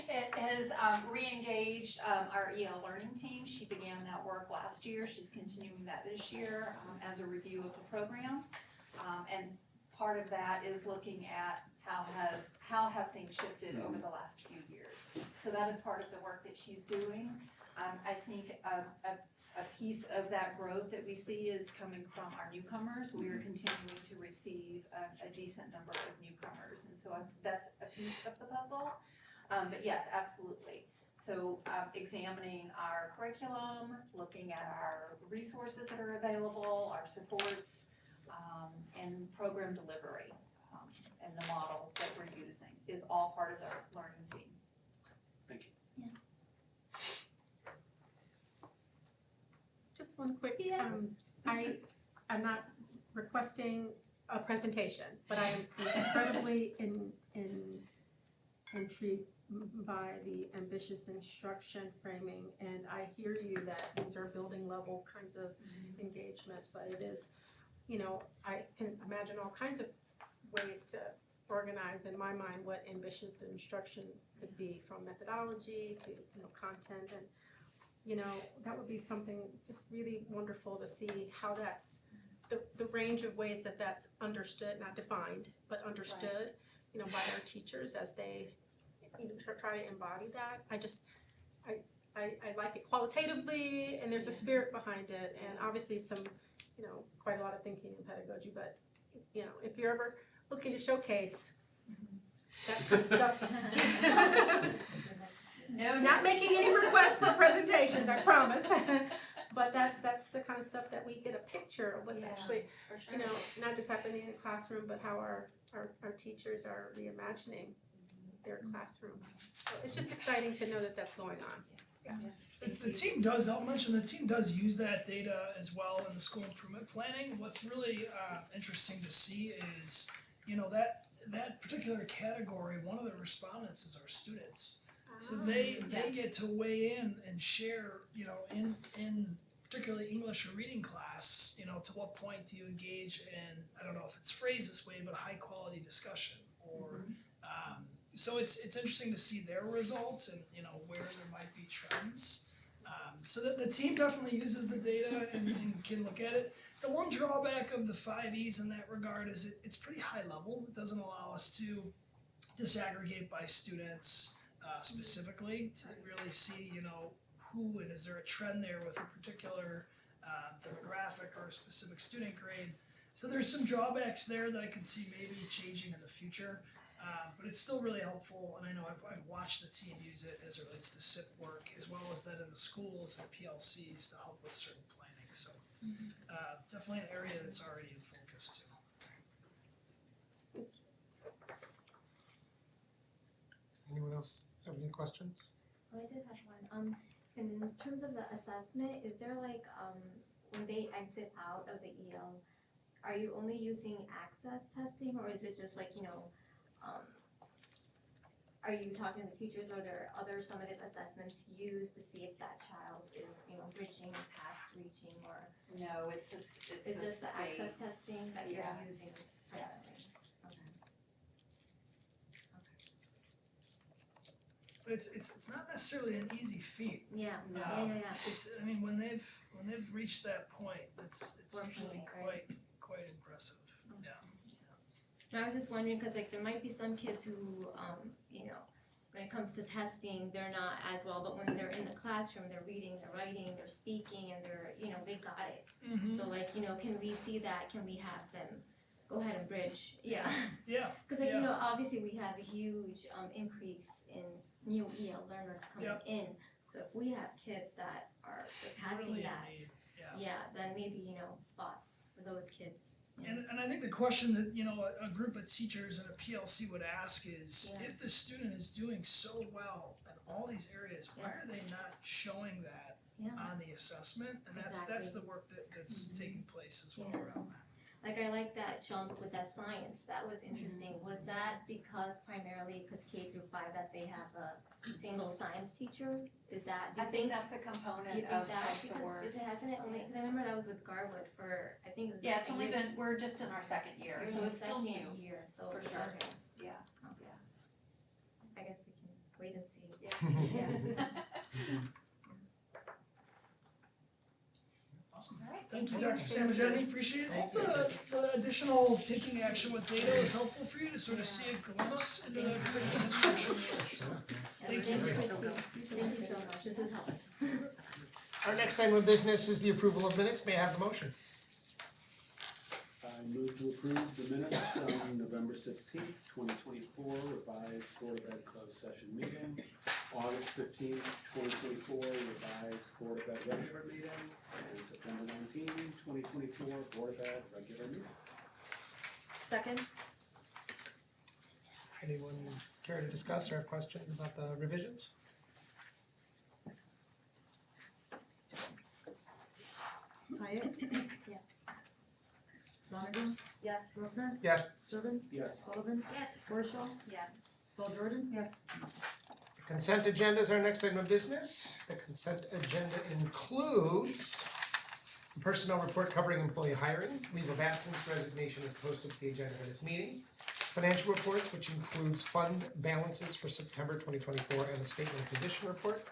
It has re-engaged our EL learning team. She began that work last year. She's continuing that this year as a review of the program. And part of that is looking at how have things shifted over the last few years. So that is part of the work that she's doing. I think a piece of that growth that we see is coming from our newcomers. We are continuing to receive a decent number of newcomers, and so that's a piece of the puzzle. But yes, absolutely. So examining our curriculum, looking at our resources that are available, our supports, and program delivery, and the model that we're using is all part of the learning team. Thank you. Just one quick, Yeah. I'm not requesting a presentation, but I am incredibly intrigued by the ambitious instruction framing, and I hear you that these are building level kinds of engagements, but it is, I can imagine all kinds of ways to organize in my mind what ambitious instruction could be, from methodology to, content, and that would be something just really wonderful to see how that's the range of ways that that's understood, not defined, but understood, by our teachers as they try to embody that. I like it qualitatively, and there's a spirit behind it, and obviously some, quite a lot of thinking in pedagogy, but if you're ever looking to showcase that kind of stuff. No, not making any requests for presentations, I promise. But that's the kind of stuff that we get a picture of what's actually, For sure. not just happening in the classroom, but how our teachers are reimagining their classrooms. So it's just exciting to know that that's going on. The team does, I'll mention, the team does use that data as well in the school improvement planning. What's really interesting to see is, that particular category, one of the respondents is our students. So they get to weigh in and share, in particularly English or reading class, to what point do you engage in, I don't know if it's phrased this way, but high quality discussion, or so it's interesting to see their results and where there might be trends. So that the team definitely uses the data and can look at it. The one drawback of the 5Es in that regard is it's pretty high level. It doesn't allow us to disaggregate by students specifically to really see who, and is there a trend there with a particular demographic or a specific student grade. So there's some drawbacks there that I can see maybe changing in the future. But it's still really helpful, and I know I've watched the team use it as it relates to SIP work, as well as that in the schools and PLCs to help with certain planning. So definitely an area that's already in focus too. Anyone else have any questions? Oh, I did have one. In terms of the assessment, is there when they exit out of the EL, are you only using access testing, or is it just are you talking to the teachers, or are there other summative assessments used to see if that child is, bridging past reaching, or No, it's just the access testing that you're Yes. using primarily? Okay. But it's not necessarily an easy feat. Yeah, No. yeah. It's when they've reached that point, it's Work usually point, right? quite impressive. Yeah. I was just wondering, because there might be some kids who, when it comes to testing, they're not as well, but when they're in the classroom, they're reading, they're writing, they're speaking, and they're, they got it. Mm-hmm. So can we see that? Can we have them go ahead and bridge? Yeah. Yeah. Because obviously we have a huge increase in new EL learners coming in. So if we have kids that are surpassing Really in that, need. Yeah. then maybe, spots for those kids And I think the question that, you know, a group of teachers and a PLC would ask is, Yeah. if the student is doing so well in all these areas, why are they not showing that Yeah. on the assessment? And that's Exactly. the work that's taking place as well Yeah. around that. Like I like that jump with that science, that was interesting. Was that because primarily, because K through 5, that they have a single science teacher? Is that, do I you think think? that's a Do you component think of that, the because work. hasn't it only, because I remember that was with Garwood for, I think it was. Yeah, it's a only year- been, we're just in our second year, you're in so your it's still new. second year, so, For okay. sure. Yeah. Okay. I guess we can wait and see. Yeah. Awesome. All right, Thank you, you. Dr. Samajetti, appreciate it. Hope the additional taking action with data is helpful for you to sort of see a glimpse into the curriculum instruction. Thank you. Thank you so much, this is helpful. Our next item of business is the approval of minutes. May I have the motion? I move to approve the minutes from November 16th, 2024, revised Board of Ed closed session meeting, August 15th, 2024, revised Board of Ed regular meeting, and September 19th, 2024, Board of Ed regular meeting. Second? Anyone care to discuss or have questions about the revisions? Hyatt. Yes. Lonergan. Yes. Rosner. Yes. Sturbins. Yes. Sullivan. Yes. Horshaw. Yes. Paul Jordan. Yes. The consent agenda is our next item of business. The consent agenda includes the personnel report covering employee hiring, leave of absence, resignation is posted to the agenda of this meeting. Financial reports, which includes fund balances for September 2024 and the statement of position report.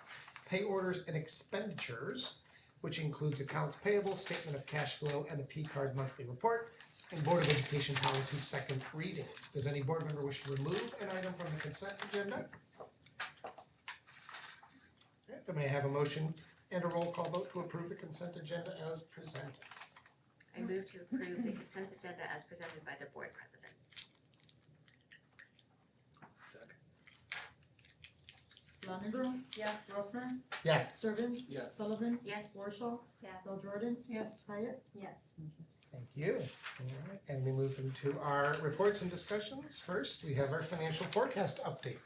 Pay orders and expenditures, which includes accounts payable, statement of cash flow, and the P-card monthly report. And Board of Education policy second readings. Does any board member wish to remove an item from the consent agenda? Okay, then may I have a motion and a roll call vote to approve the consent agenda as presented? I move to approve the consent agenda as presented by the board president. Second. Lonergan. Yes. Rosner. Yes. Sturbins. Yes. Sullivan. Yes. Horshaw. Yes. Paul Jordan. Yes. Hyatt. Yes. Thank you. All right, and we move into our reports and discussions. First, we have our financial forecast update.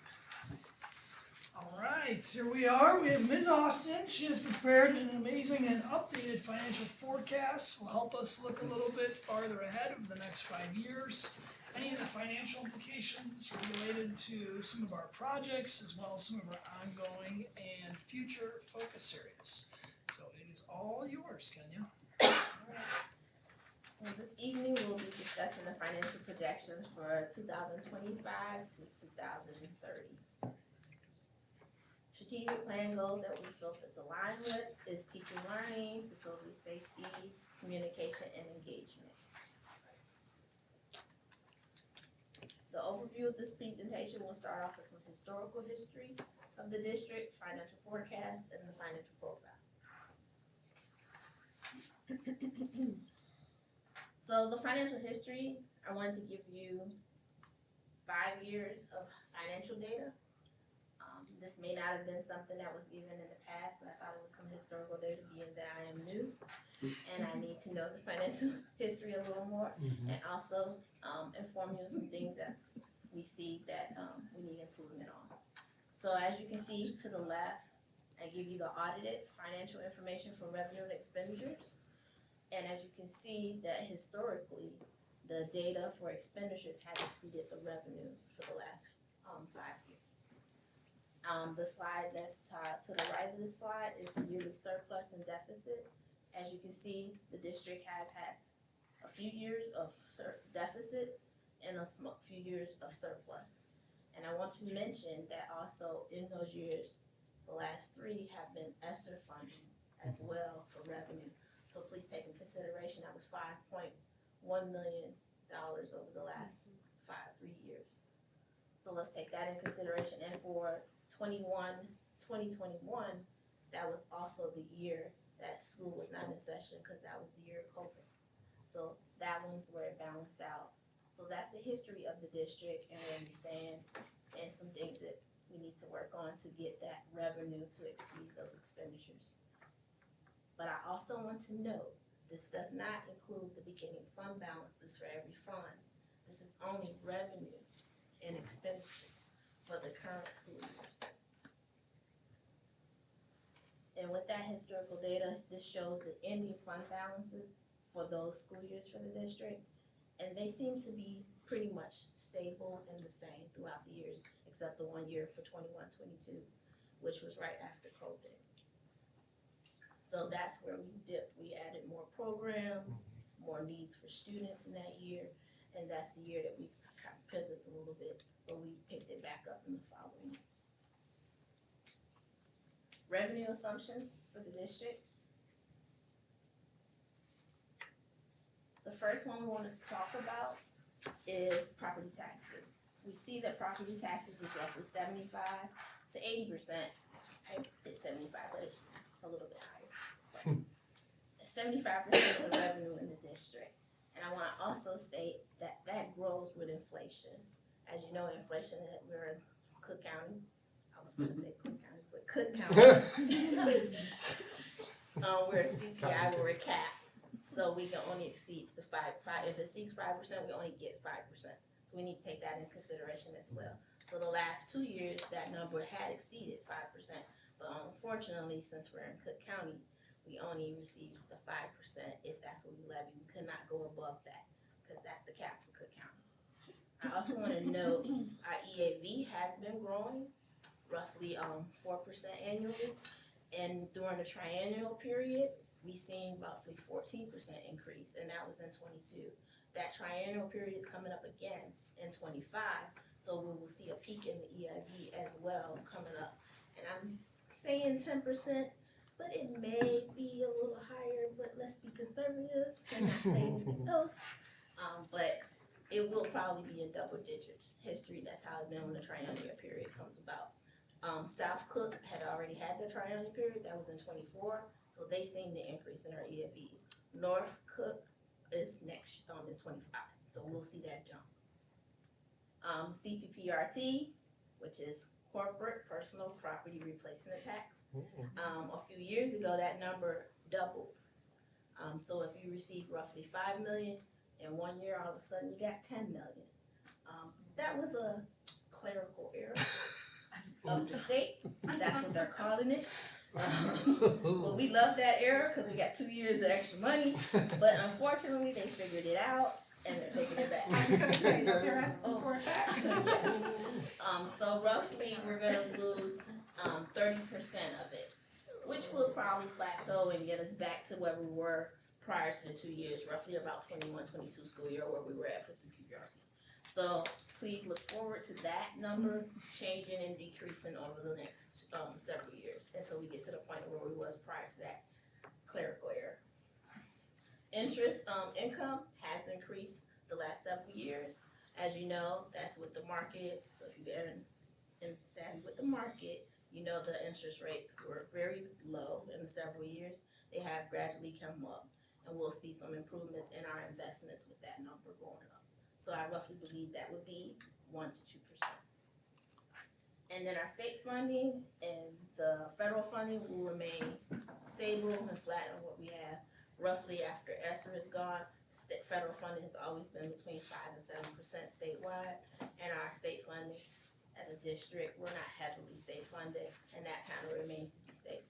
All right, here we are. We have Ms. Austin. She has prepared an amazing and updated financial forecast. Will help us look a little bit farther ahead of the next 5 years. Any of the financial implications related to some of our projects, as well as some of our ongoing and future focus areas. So it is all yours, Kenya. So this evening we'll be discussing the financial projections for 2025 to 2030. Strategic plan goals that we feel is aligned with is teaching learning, facility safety, communication, and engagement. The overview of this presentation will start off with some historical history of the district, financial forecast, and the financial profile. So the financial history, I wanted to give you 5 years of financial data. This may not have been something that was given in the past, but I thought it was some historical data being that I am new. And I need to know the financial history a little more, and also inform you of some things that we see that we need improvement on. So as you can see to the left, I give you the audited financial information for revenue and expenditures. And as you can see that historically, the data for expenditures has exceeded the revenue for the last 5 years. The slide that's to the right of this slide is the yearly surplus and deficit. As you can see, the district has a few years of deficits and a few years of surplus. And I want to mention that also in those years, the last 3 have been ESSER funding as well for revenue. So please take in consideration that was $5.1 million over the last 3 years. So let's take that in consideration. And for 2021, that was also the year that school was not in session because that was the year of COVID. So that one's where it balanced out. So that's the history of the district and where we stand and some things that we need to work on to get that revenue to exceed those expenditures. But I also want to note This does not include the beginning fund balances for every fund. This is only revenue and expenditure for the current school years. And with that historical data, this shows the ending fund balances for those school years for the district. And they seem to be pretty much stable and the same throughout the years, except the 1 year for 21-22, which was right after COVID. So that's where we dipped. We added more programs, more needs for students in that year, and that's the year that we kind of pivoted a little bit, but we picked it back up in the following years. Revenue assumptions for the district. The first one we want to talk about is property taxes. We see that property taxes is roughly 75 to 80%. I did 75, but it's a little bit higher. 75% of the revenue in the district. And I want to also state that that grows with inflation. As you know, inflation, we're in Cook County. I was going to say Cook County, but Cook County. We're a CPI, we're a cap. So we can only exceed the 5. If it exceeds 5%, we only get 5%. So we need to take that in consideration as well. So the last 2 years, that number had exceeded 5%. But unfortunately, since we're in Cook County, we only received the 5% if that's what we levy. We could not go above that because that's the cap for Cook County. I also want to note our EAV has been growing roughly 4% annually. And during the triennial period, we seen roughly 14% increase, and that was in 22. That triennial period is coming up again in 25, so we will see a peak in the EIV as well coming up. And I'm saying 10%, but it may be a little higher, but let's be conservative and not say anything else. But it will probably be in double digits. History, that's how it's been when the triennial period comes about. South Cook had already had the triennial period, that was in 24, so they seen the increase in our EFVs. North Cook is next in 25, so we'll see that jump. CPPRT, which is Corporate Personal Property Replacement Tax. A few years ago, that number doubled. So if you receive roughly 5 million in 1 year, all of a sudden you got 10 million. That was a clerical error of the state. That's what they're calling it. But we love that error because we got 2 years of extra money. But unfortunately, they figured it out and they're taking it back. They're asking for it back. Yes. So roughly, we're gonna lose 30% of it, which will probably plateau and get us back to where we were prior to the 2 years, roughly about 21-22 school year where we were at for CPPRT. So please look forward to that number changing and decreasing over the next several years until we get to the point where we was prior to that clerical error. Interest income has increased the last several years. As you know, that's with the market. So if you're savvy with the market, you know the interest rates were very low in the several years. They have gradually come up, and we'll see some improvements in our investments with that number going up. So I roughly believe that would be 1 to 2%. And then our state funding and the federal funding will remain stable and flat on what we have. Roughly after ESSER is gone, federal funding has always been between 5 and 7% statewide, and our state funding as a district, we're not heavily state funded, and that kind of remains to be stable.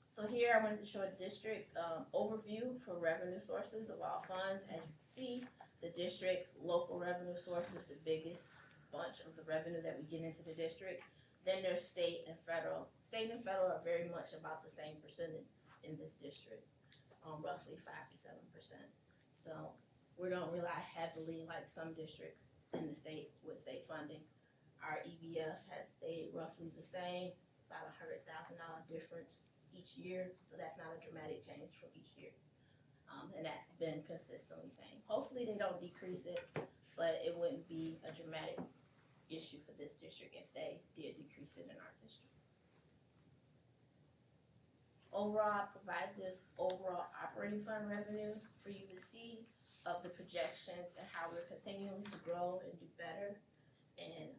So here I wanted to show a district overview for revenue sources of all funds. As you can see, the district's local revenue source is the biggest bunch of the revenue that we get into the district. Then there's state and federal. State and federal are very much about the same percentage in this district, roughly 5 to 7%. So we don't rely heavily like some districts in the state with state funding. Our EBF has stayed roughly the same, about $100,000 difference each year, so that's not a dramatic change from each year. And that's been consistently same. Hopefully they don't decrease it, but it wouldn't be a dramatic issue for this district if they did decrease it in our district. Overall, I provide this overall operating fund revenue for you to see of the projections and how we're continuing to grow and do better. And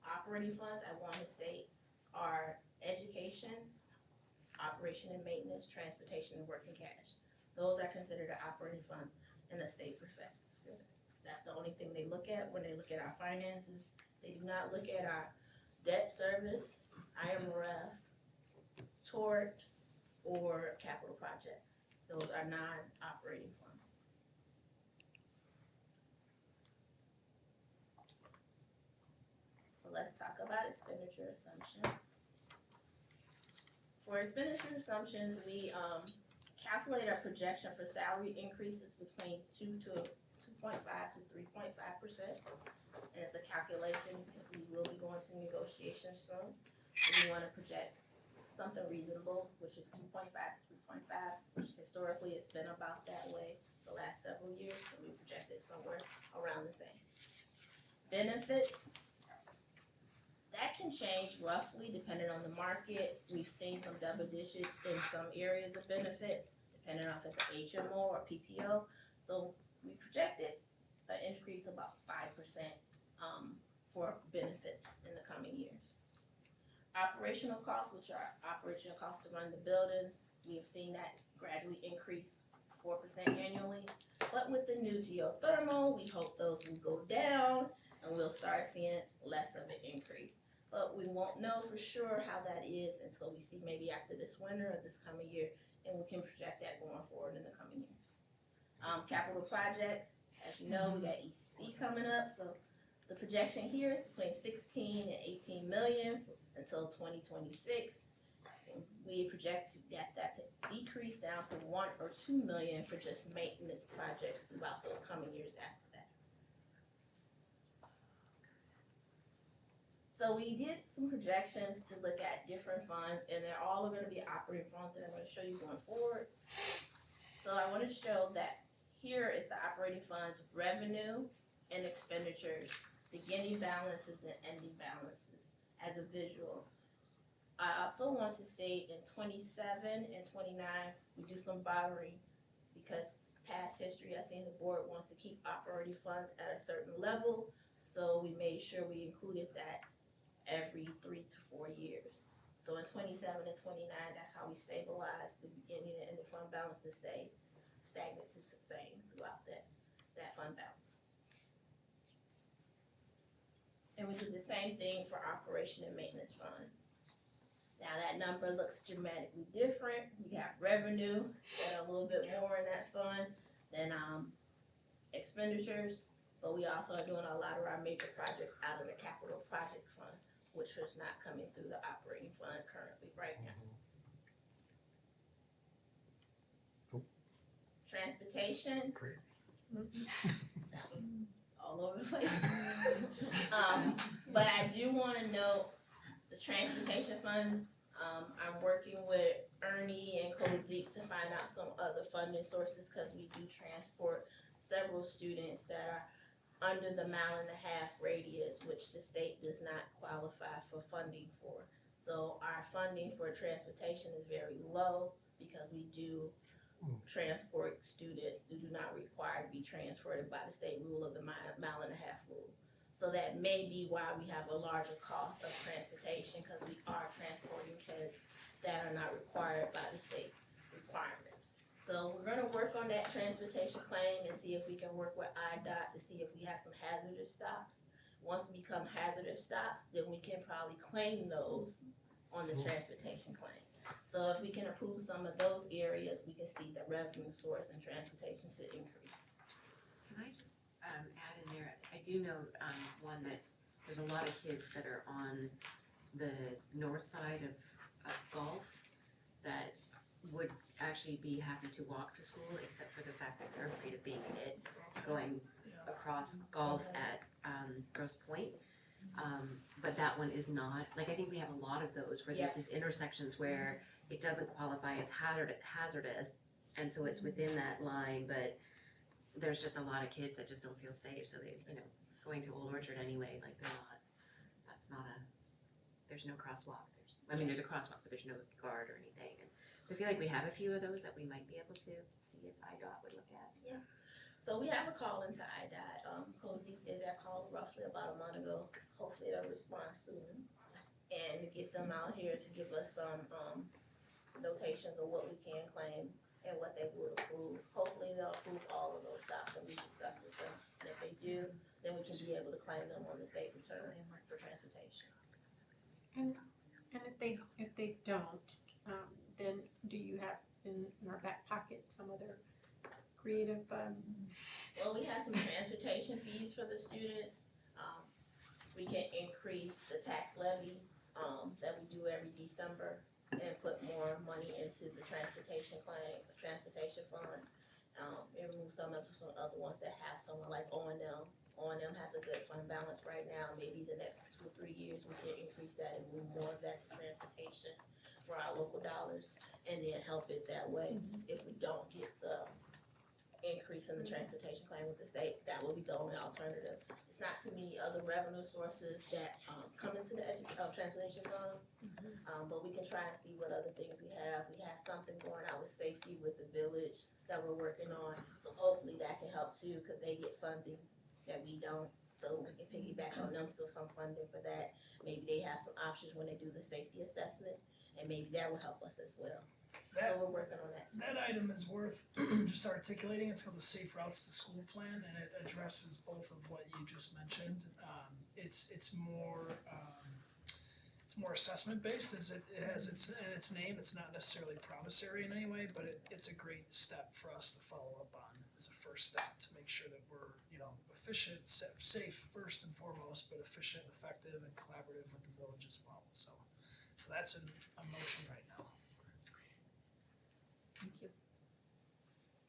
operating funds, I want to say, are education, operation and maintenance, transportation, and working cash. Those are considered the operating funds in the state perspective. That's the only thing they look at when they look at our finances. They do not look at our debt service, IMRF, tort, or capital projects. Those are non-operating funds. So let's talk about expenditure assumptions. For expenditure assumptions, we calculate our projection for salary increases between 2.5 to 3.5%. And it's a calculation because we will be going to negotiations soon. So we wanna project something reasonable, which is 2.5 to 3.5, which historically it's been about that way the last several years, so we projected somewhere around the same. Benefits, that can change roughly depending on the market. We've seen some double digits in some areas of benefits, depending on if it's an HMO or PPO. So we projected an increase of about 5% for benefits in the coming years. Operational costs, which are operational costs to run the buildings, we have seen that gradually increase 4% annually. But with the new geothermal, we hope those will go down and we'll start seeing less of an increase. But we won't know for sure how that is until we see maybe after this winter or this coming year, and we can project that going forward in the coming years. Capital projects, as you know, we got ECC coming up, so the projection here is between 16 and 18 million until 2026. And we project that to decrease down to 1 or 2 million for just maintenance projects throughout those coming years after that. So we did some projections to look at different funds, and they're all gonna be operating funds that I'm gonna show you going forward. So I wanna show that here is the operating funds revenue and expenditures, beginning balances and ending balances as a visual. I also want to state in 27 and 29, we do some borrowing because past history, I've seen the board wants to keep operating funds at a certain level. So we made sure we included that every 3 to 4 years. So in 27 and 29, that's how we stabilize the beginning and ending fund balance to stay stagnant to the same throughout that fund balance. And we do the same thing for operation and maintenance fund. Now that number looks dramatically different. We have revenue that are a little bit more in that fund than expenditures, but we also are doing a lot of our major projects out of the capital project fund, which was not coming through the operating fund currently right now. Transportation. Crazy. That was all over the place. But I do wanna note the transportation fund, I'm working with Ernie and Kozik to find out some other funding sources, cause we do transport several students that are under the 1.5 mile radius, which the state does not qualify for funding for. So our funding for transportation is very low because we do transport students who do not require to be transported by the state rule of the 1.5 mile rule. So that may be why we have a larger cost of transportation, because we are transporting kids that are not required by the state requirements. So we're gonna work on that transportation claim and see if we can work with IDOT to see if we have some hazardous stops. Once we become hazardous stops, then we can probably claim those on the transportation claim. So if we can approve some of those areas, we can see the revenue source and transportation to increase. Can I just add in there, I do know one that there's a lot of kids that are on the north side of Gulf that would actually be happy to walk to school, except for the fact that they're afraid of being hit going across Gulf at Grosse Pointe. But that one is not, like, I think we have a lot of those where there's these intersections where it doesn't qualify as hazardous, and so it's within that line, but there's just a lot of kids that just don't feel safe, so they, going to Old Orchard anyway, like there's no crosswalk, there's a crosswalk, but there's no guard or anything, and so I feel like we have a few of those that we might be able to see if IDOT would look at. Yeah. So we have a call into IDOT, Kozik did that call roughly about a month ago, hopefully they'll respond soon. And get them out here to give us some, notations of what we can claim and what they would approve. Hopefully they'll approve all of those stops that we discussed with them, and if they do, then we can be able to claim them on the state return for transportation. And if they don't, then do you have in our back pocket some other creative, Well, we have some transportation fees for the students. We can increase the tax levy, that we do every December and put more money into the transportation fund. And remove some other ones that have someone like O&M. O&M has a good fund balance right now. Maybe the next 2 or 3 years, we can increase that and move more of that to transportation for our local dollars, and then help it that way. If we don't get the increase in the transportation claim with the state, that will be the only alternative. It's not too many other revenue sources that come into the transportation fund, but we can try and see what other things we have. We have something going out with safety with the village that we're working on, so hopefully that can help too, because they get funding that we don't, so we can piggyback on them, so some funding for that. Maybe they have some options when they do the safety assessment, and maybe that will help us as well. That, So we're working on that too. that item is worth just articulating. It's called the Safe Routes to School Plan, and it addresses both of what you just mentioned. It's more assessment based, as it has its name. It's not necessarily promissory in any way, but it's a great step for us to follow up on as a first step to make sure that we're, efficient, safe first and foremost, but efficient, effective, and collaborative with the village as well. So that's in a motion right now. thank you.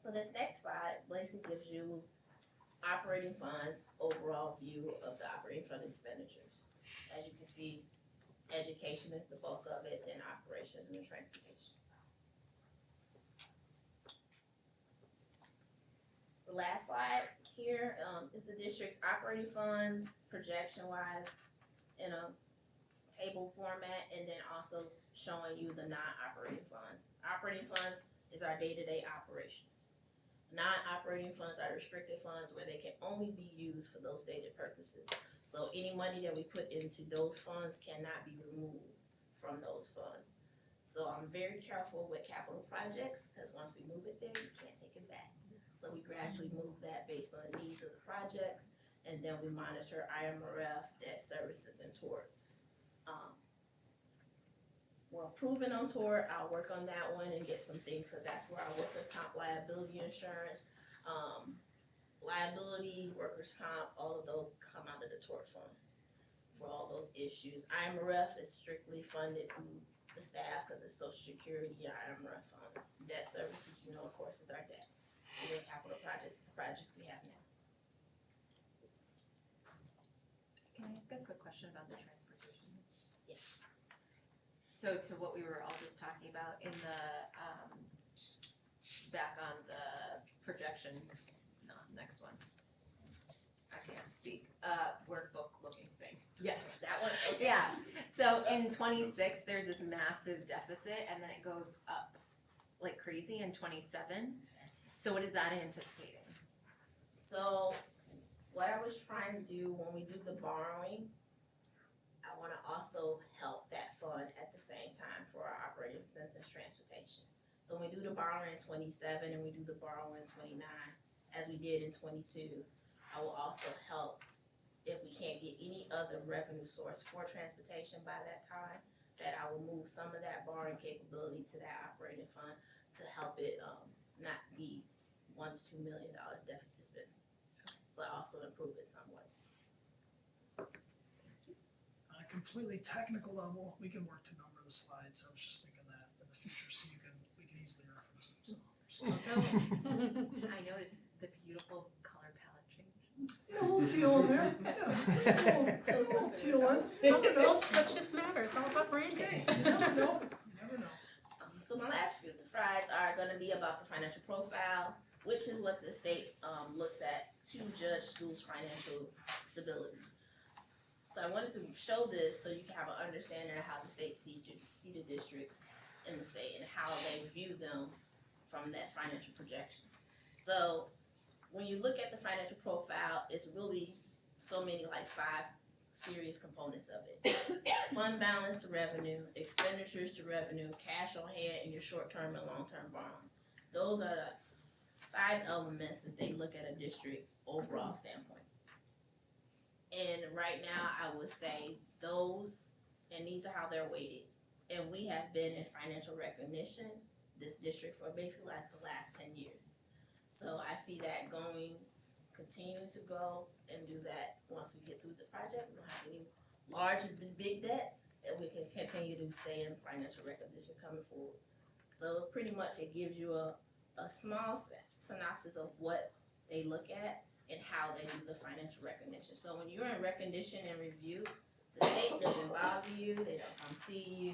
So this next slide basically gives you operating funds, overall view of the operating fund expenditures. As you can see, education is the bulk of it, then operations and then transportation. The last slide here is the district's operating funds, projection wise, in a table format, and then also showing you the non-operating funds. Operating funds is our day-to-day operations. Non-operating funds are restricted funds where they can only be used for those stated purposes. So any money that we put into those funds cannot be removed from those funds. So I'm very careful with capital projects, because once we move it there, you can't take it back. So we gradually move that based on the needs of the projects, and then we monitor IMRF, debt services, and tort. We're approving on tort. I'll work on that one and get some things, because that's where our workers' comp liability insurance, liability, workers' comp, all of those come out of the tort fund for all those issues. IMRF is strictly funded through the staff, because it's Social Security and IMRF fund. Debt services, of course, is our debt. And then capital projects, the projects we have now. Can I ask a quick question about the transportation? Yes. So to what we were all just talking about in the, back on the projections, no, next one. I can't speak, workbook looking thing. Yes. That one? Okay. Yeah, so in 26, there's this massive deficit and then it goes up like crazy in 27. So what is that anticipating? So what I was trying to do when we do the borrowing, I wanna also help that fund at the same time for our operating expenses, transportation. So when we do the borrowing in 27 and we do the borrowing in 29, as we did in 22, I will also help if we can't get any other revenue source for transportation by that time, that I will move some of that borrowing capability to that operating fund to help it not be $1 to $2 million deficit spending, but also improve it somewhat. On a completely technical level, we can work to number the slides. I was just thinking that in the future, so we can easily reference them. So. Also, I noticed the beautiful color palette change. Yeah, a little teal in there. Yeah, a little teal in. Those touches matter, it's all about branding. Hey, you never know. You never know. So my last few slides are gonna be about the financial profile, which is what the state looks at to judge schools' financial stability. So I wanted to show this so you can have an understanding of how the state see the districts in the state and how they view them from that financial projection. So when you look at the financial profile, it's really so many, like 5 serious components of it. Fund balance to revenue, expenditures to revenue, cash on hand, and your short-term and long-term bond. Those are the 5 elements that they look at a district overall standpoint. And right now, I would say those, and these are how they're weighted. And we have been in financial recognition, this district, for basically like the last 10 years. So I see that continue to go and do that once we get through the project. We don't have any large and big debts, and we can continue to stay in financial recognition coming forward. So pretty much it gives you a small synopsis of what they look at and how they do the financial recognition. So when you're in recognition and review, the state doesn't bother you, they don't come see you,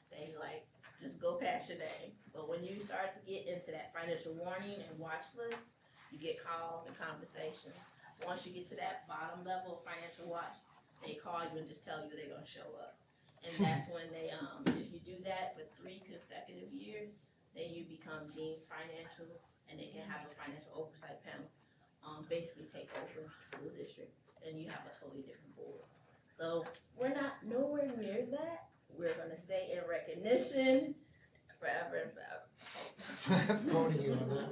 they like just go past your name. But when you start to get into that financial warning and watch list, you get calls and conversations. Once you get to that bottom level of financial watch, they call you and just tell you they're gonna show up. And that's when they, if you do that for 3 consecutive years, then you become deemed financial, and they can have a financial oversight panel, basically take over the school district, and you have a totally different board. So we're not nowhere near that. We're gonna stay in recognition forever and forever. Quoting you on that.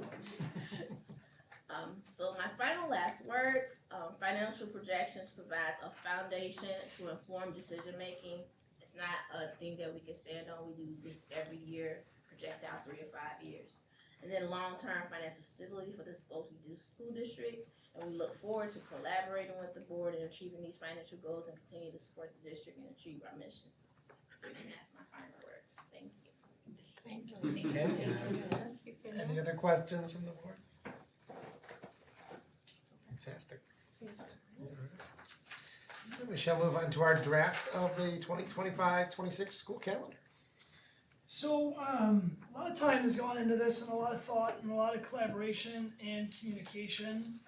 So my final last words, financial projections provides a foundation to inform decision making. It's not a thing that we can stand on. We do this every year, project out 3 or 5 years. And then long-term financial stability for the Skokie school district. And we look forward to collaborating with the board and achieving these financial goals and continue to support the district and achieve our mission. And that's my final words. Thank you. Thank you, Kenya. Any other questions from the board? Fantastic. Alright. We shall move on to our draft of the 2025-26 school calendar. So, a lot of time has gone into this, and a lot of thought, and a lot of collaboration and communication,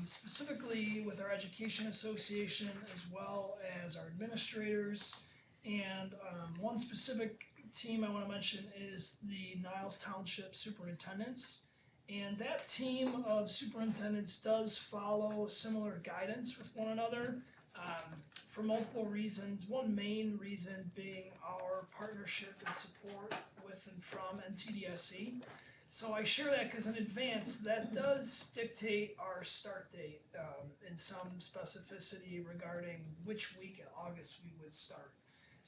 specifically with our education association as well as our administrators. And one specific team I want to mention is the Niles Township Superintendents. And that team of superintendents does follow similar guidance with one another for multiple reasons. One main reason being our partnership and support with and from NTDSE. So I share that because in advance, that does dictate our start date in some specificity regarding which week in August we would start.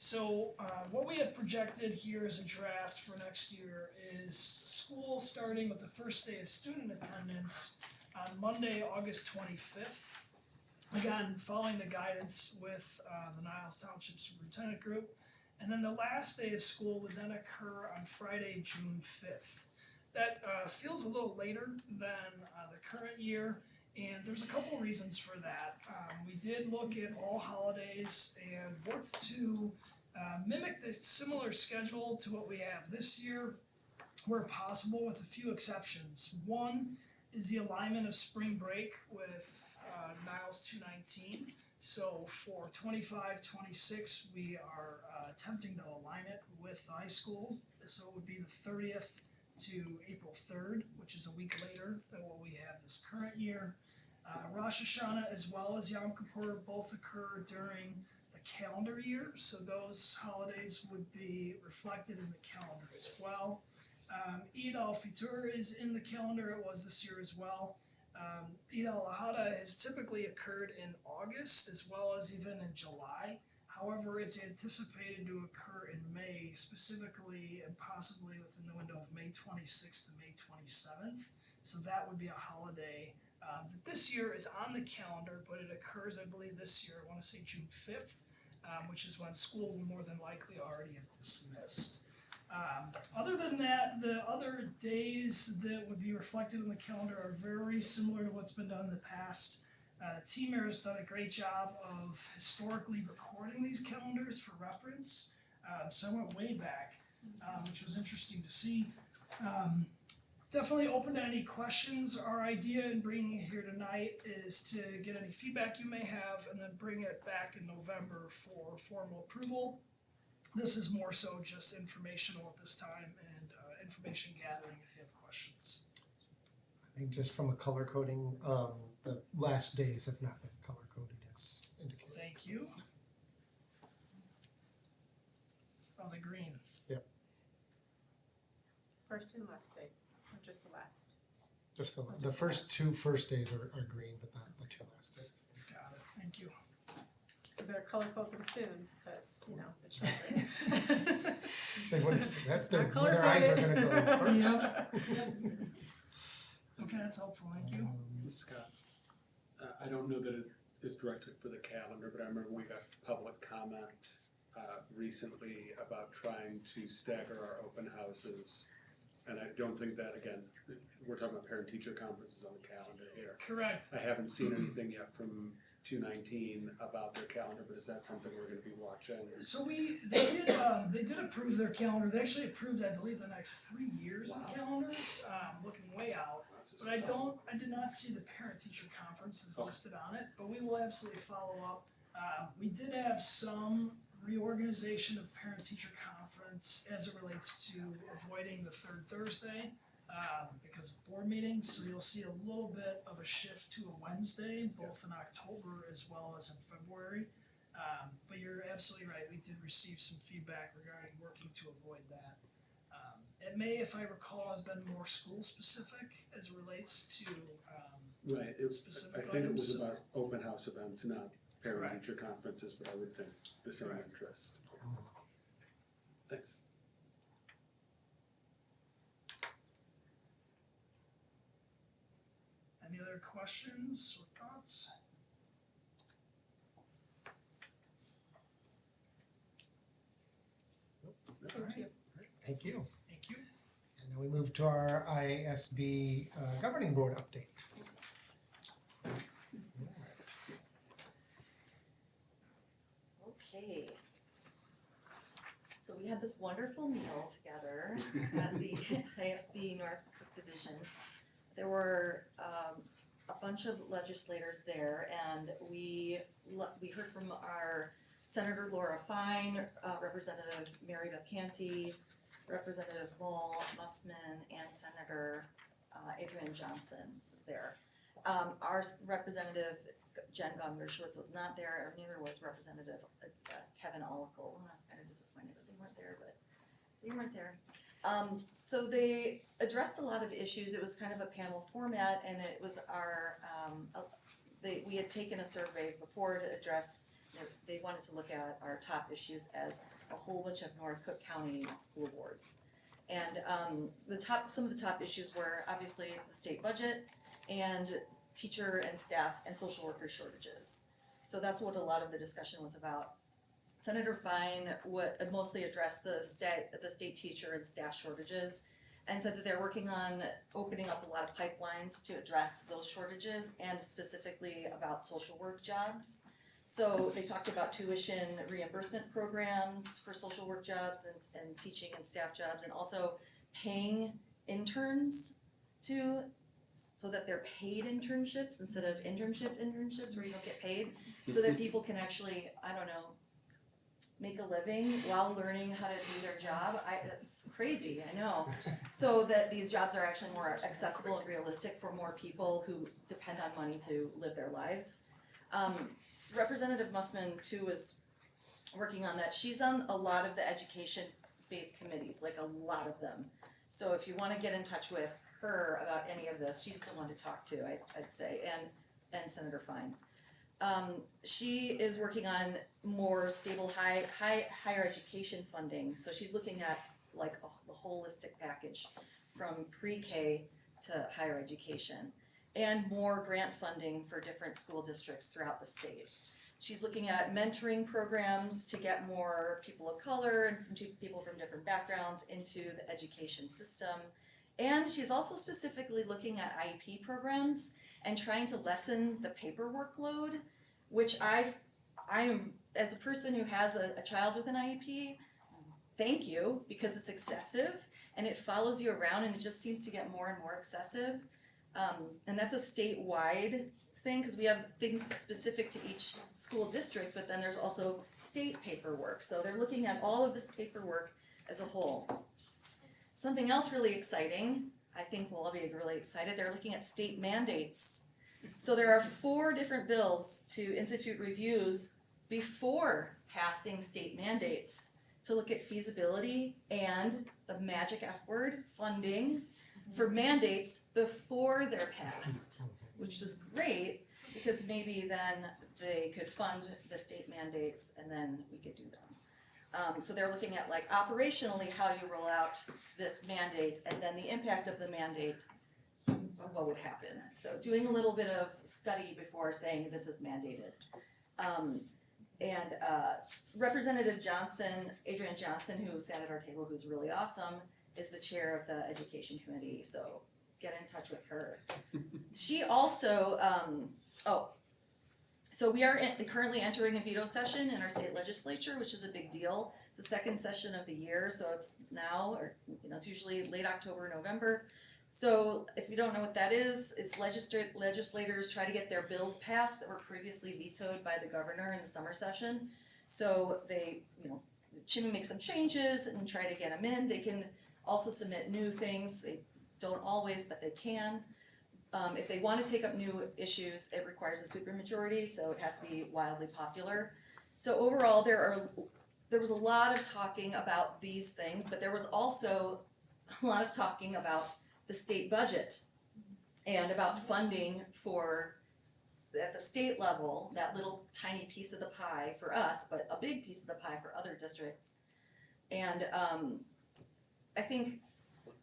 So what we have projected here as a draft for next year is school starting with the first day of student attendance on Monday, August 25th. Again, following the guidance with the Niles Township Superintendent Group. And then the last day of school would then occur on Friday, June 5th. That feels a little later than the current year, and there's a couple reasons for that. We did look at all holidays and worked to mimic the similar schedule to what we have this year, where possible, with a few exceptions. One is the alignment of spring break with Niles 219. So for 25-26, we are attempting to align it with the high schools. So it would be the 30th to April 3rd, which is a week later than what we have this current year. Rosh Hashanah as well as Yom Kippur both occur during the calendar year, so those holidays would be reflected in the calendar as well. Eid al-Fitr is in the calendar, it was this year as well. Eid al-Adha has typically occurred in August as well as even in July. However, it's anticipated to occur in May, specifically and possibly within the window of May 26th to May 27th. So that would be a holiday that this year is on the calendar, but it occurs, I believe, this year, I want to say June 5th, which is when school will more than likely already have dismissed. Other than that, the other days that would be reflected in the calendar are very similar to what's been done in the past. The team here has done a great job of historically recording these calendars for reference. So I went way back, which was interesting to see. Definitely open to any questions. Our idea in bringing it here tonight is to get any feedback you may have and then bring it back in November for formal approval. This is more so just informational at this time and information gathering if you have questions. I think just from a color coding, the last days have not been color coded as indicated. Thank you. Oh, the green. First and last day, or just the last? Just the first two first days are green, but not the two last days. Got it, thank you. You better color code them soon, because, you know, the children. Like, what is it? That's their, Not where their eyes are gonna go color-coded. first. Okay, that's helpful, thank you. Scott, I don't know that it is directed for the calendar, but I remember we got public comment recently about trying to stagger our open houses. And I don't think that, again, we're talking about parent-teacher conferences on the calendar here. Correct. I haven't seen anything yet from 219 about their calendar, but is that something we're gonna be watching? So they did approve their calendar. They actually approved, I believe, the next 3 years of calendars, looking way out. But I did not see the parent-teacher conferences listed on it, but we will absolutely follow up. We did have some reorganization of parent-teacher conference as it relates to avoiding the third Thursday, because of board meetings, so you'll see a little bit of a shift to a Wednesday, both in October as well as in February. But you're absolutely right, we did receive some feedback regarding working to avoid that. It may, if I recall, have been more school-specific as it relates to, Right, I specific think it was items. about open house events, not parent-teacher conferences, but I would think the same Correct. interest. Thanks. Any other questions or thoughts? Thank you. Thank you. Thank you. And now we move to our ISB governing board update. Okay. So we had this wonderful meal together at the ISB North Cook Division. There were a bunch of legislators there, and we heard from our Senator Laura Fine, Representative Mary Beth Canty, Representative Mull Mussman, and Senator Adrian Johnson was there. Our Representative Jen Gong-Dershowitz was not there, or neither was Representative Kevin Olicle. I was kind of disappointed that they weren't there, but they weren't there. So they addressed a lot of issues. It was kind of a panel format, and it was our, we had taken a survey before to address, they wanted to look at our top issues as a whole bunch of North Cook County school boards. And some of the top issues were obviously the state budget and teacher and staff and social worker shortages. So that's what a lot of the discussion was about. Senator Fine would mostly address the state teacher and staff shortages, and said that they're working on opening up a lot of pipelines to address those shortages, and specifically about social work jobs. So they talked about tuition reimbursement programs for social work jobs and teaching and staff jobs, and also paying interns so that they're paid internships instead of internships where you don't get paid, so that people can actually, make a living while learning how to do their job. That's crazy, I know. So that these jobs are actually more accessible and realistic for more people who depend on money to live their lives. Representative Mussman too was working on that. She's on a lot of the education-based committees, like a lot of them. So if you wanna get in touch with her about any of this, she's the one to talk to, I'd say, and Senator Fine. She is working on more stable higher education funding, so she's looking at like the holistic package from pre-K to higher education, and more grant funding for different school districts throughout the state. She's looking at mentoring programs to get more people of color and people from different backgrounds into the education system. And she's also specifically looking at IEP programs and trying to lessen the paperwork load, which I am, as a person who has a child with an IEP, thank you, because it's excessive and it follows you around and it just seems to get more and more excessive. And that's a statewide thing, because we have things specific to each school district, but then there's also state paperwork. So they're looking at all of this paperwork as a whole. Something else really exciting, I think we'll all be really excited, they're looking at state mandates. So there are 4 different bills to institute reviews before passing state mandates to look at feasibility and the magic F word, funding, for mandates before they're passed, which is great, because maybe then they could fund the state mandates and then we could do them. So they're looking at like operationally, how do you roll out this mandate, and then the impact of the mandate, what would happen. So doing a little bit of study before saying this is mandated. Representative Johnson, Adrienne Johnson, who sat at our table, who's really awesome, is the chair of the education committee, so get in touch with her. She also, so we are currently entering a veto session in our state legislature, which is a big deal. It's the second session of the year, so it's now, or it's usually late October, November. So if you don't know what that is, it's legislators try to get their bills passed that were previously vetoed by the governor in the summer session. So they, make some changes and try to get them in. They can also submit new things. They don't always, but they can. If they want to take up new issues, it requires a supermajority, so it has to be wildly popular. So overall, there was a lot of talking about these things, but there was also a lot of talking about the state budget and about funding for, at the state level, that little tiny piece of the pie for us, but a big piece of the pie for other districts. And I think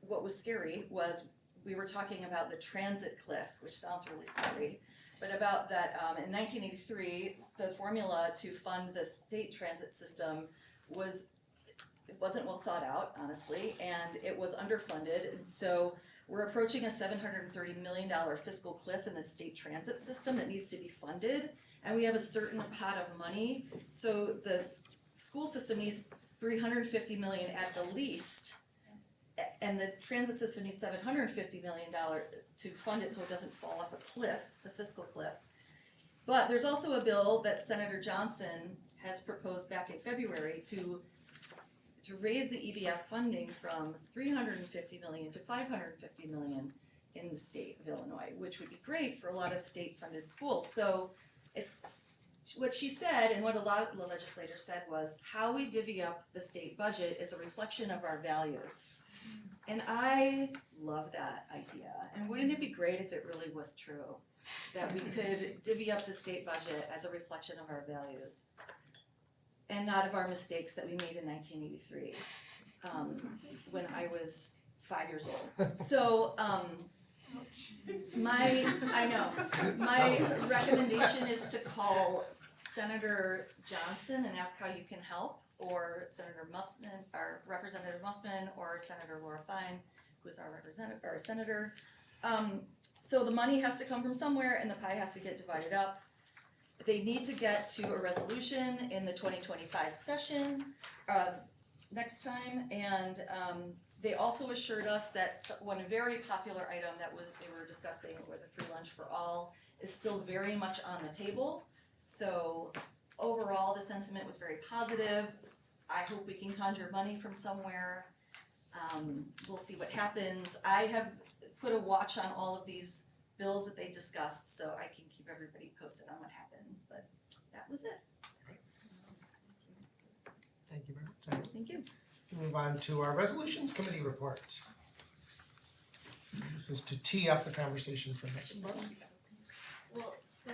what was scary was we were talking about the transit cliff, which sounds really scary, but about that in 1983, the formula to fund the state transit system wasn't well thought out, honestly, and it was underfunded. And so we're approaching a $730 million fiscal cliff in the state transit system that needs to be funded, and we have a certain pot of money. So the school system needs $350 million at the least, and the transit system needs $750 million to fund it so it doesn't fall off a cliff, the fiscal cliff. But there's also a bill that Senator Johnson has proposed back in February to raise the EBF funding from $350 million to $550 million in the state of Illinois, which would be great for a lot of state-funded schools. So it's what she said, and what a lot of the legislators said, was how we divvy up the state budget is a reflection of our values. And I love that idea. And wouldn't it be great if it really was true, that we could divvy up the state budget as a reflection of our values and not of our mistakes that we made in 1983, when I was 5 years old. So my recommendation is to call Senator Johnson and ask how you can help, or Senator Musman, or Representative Musman, or Senator Laura Fine, who is our representative, or senator. So the money has to come from somewhere and the pie has to get divided up. They need to get to a resolution in the 2025 session next time, and they also assured us that one very popular item that they were discussing, with the free lunch for all, is still very much on the table. So overall, the sentiment was very positive. I hope we can conjure money from somewhere. We'll see what happens. I have put a watch on all of these bills that they discussed, so I can keep everybody posted on what happens, but that was it. Thank you very much. Thank you. We'll move on to our resolutions committee report. This is to tee up the conversation for next month. Well, so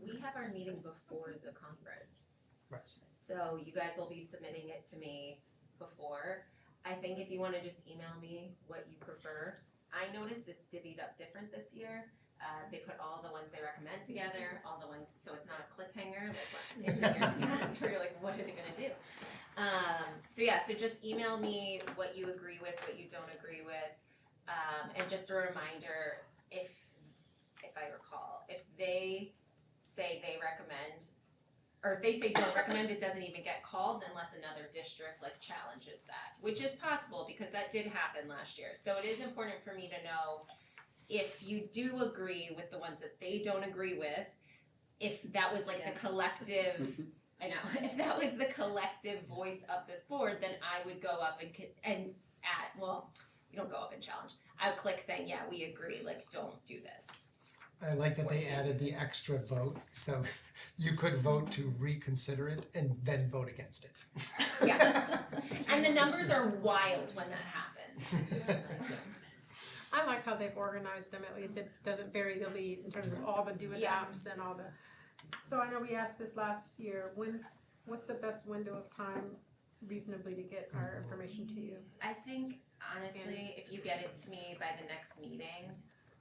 we have our meeting before the conference. Right. So you guys will be submitting it to me before. I think if you wanna just email me what you prefer. I noticed it's divvied up different this year. They put all the ones they recommend together, all the ones, so it's not a cliffhanger like what in years past where you're like, what are they gonna do? So just email me what you agree with, what you don't agree with. And just a reminder, if I recall, if they say they recommend, or if they say don't recommend, it doesn't even get called unless another district like challenges that, which is possible because that did happen last year. So it is important for me to know if you do agree with the ones that they don't agree with, if that was like the collective, I know, if that was the collective voice of this board, then I would go up and you don't go up and challenge. I would click saying, yeah, we agree, like don't do this. I like that they added the extra vote, so you could vote to reconsider it and then vote against it. Yeah. And the numbers are wild when that happens. I like how they've organized them, at least it doesn't bury the lead in terms of all the do-it-apps and all the. So I know we asked this last year, what's the best window of time reasonably to get our information to you? I think honestly, if you get it to me by the next meeting,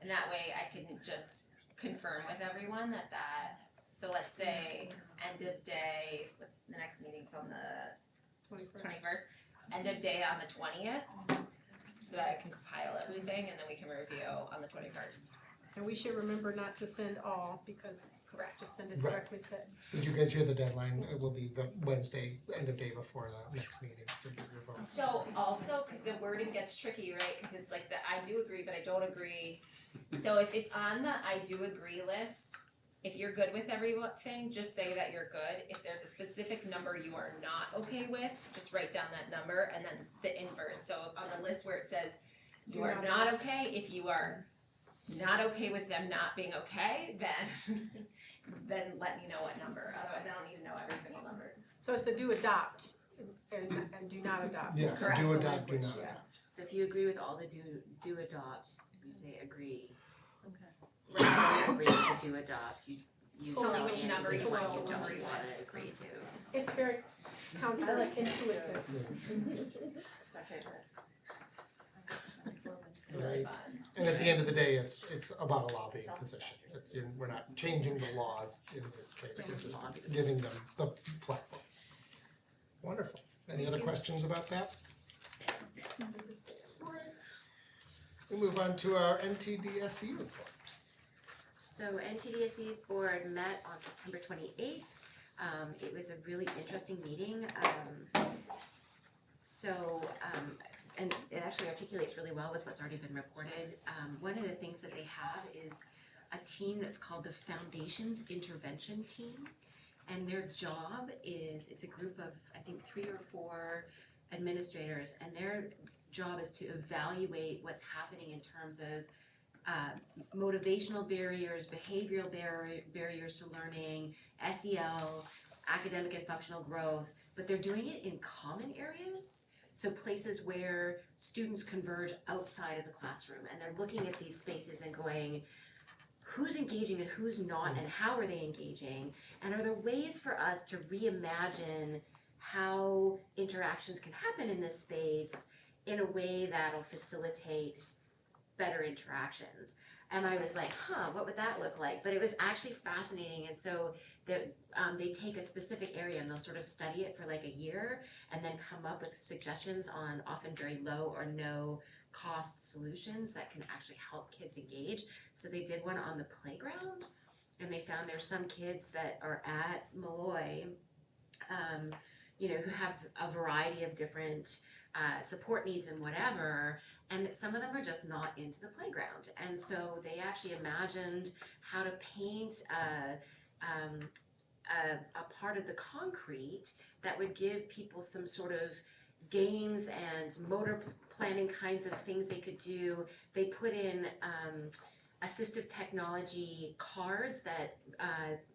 and that way I can just confirm with everyone that, so let's say end of day, what's the next meeting's on the 21st, end of day on the 20th, so that I can compile everything and then we can review on the 21st. And we should remember not to send all, because Correct. just send it Right. directly to. Did you guys hear the deadline? It will be the Wednesday, end of day before the next meeting to get your vote. So also, cause the wording gets tricky, right, cause it's like the I do agree, but I don't agree. So if it's on the I do agree list, if you're good with everything, just say that you're good. If there's a specific number you are not okay with, just write down that number and then the inverse. So on the list where it says you are not okay, if you are not okay with them not being okay, then then let me know what number. Otherwise, I don't even know every single number. So it's the do adopt and do not adopt. Yes, Correct. do adopt, do not Yeah. adopt. So if you agree with all the do adopt, you say agree. Okay. Rather than agree to do adopt, you Tell me tell which me number which you one want, you which don't number you wanna want. agree to. It's very counterintuitive. It's my favorite. It's really Right. fun. And at the end of the day, it's about a lobbying It's also position. about We're not changing the laws in this case, we're It's just lobbying. giving them the platform. Wonderful. Any other questions about that? We move on to our NTDSE report. So NTDSE's board met on September 28th. It was a really interesting meeting. And it actually articulates really well with what's already been reported. One of the things that they have is a team that's called the Foundations Intervention Team. And their job is, it's a group of, I think, 3 or 4 administrators, and their job is to evaluate what's happening in terms of motivational barriers, behavioral barriers to learning, SEL, academic and functional growth, but they're doing it in common areas. So places where students converge outside of the classroom, and they're looking at these spaces and going, who's engaging and who's not, and how are they engaging? And are there ways for us to reimagine how interactions can happen in this space in a way that'll facilitate better interactions? And I was like, what would that look like? But it was actually fascinating. And so they take a specific area and they'll sort of study it for like a year and then come up with suggestions on often very low or no cost solutions that can actually help kids engage. So they did one on the playground, and they found there's some kids that are at Malloy, who have a variety of different support needs and whatever, and some of them are just not into the playground. And so they actually imagined how to paint a part of the concrete that would give people some sort of games and motor planning kinds of things they could do. They put in assistive technology cards that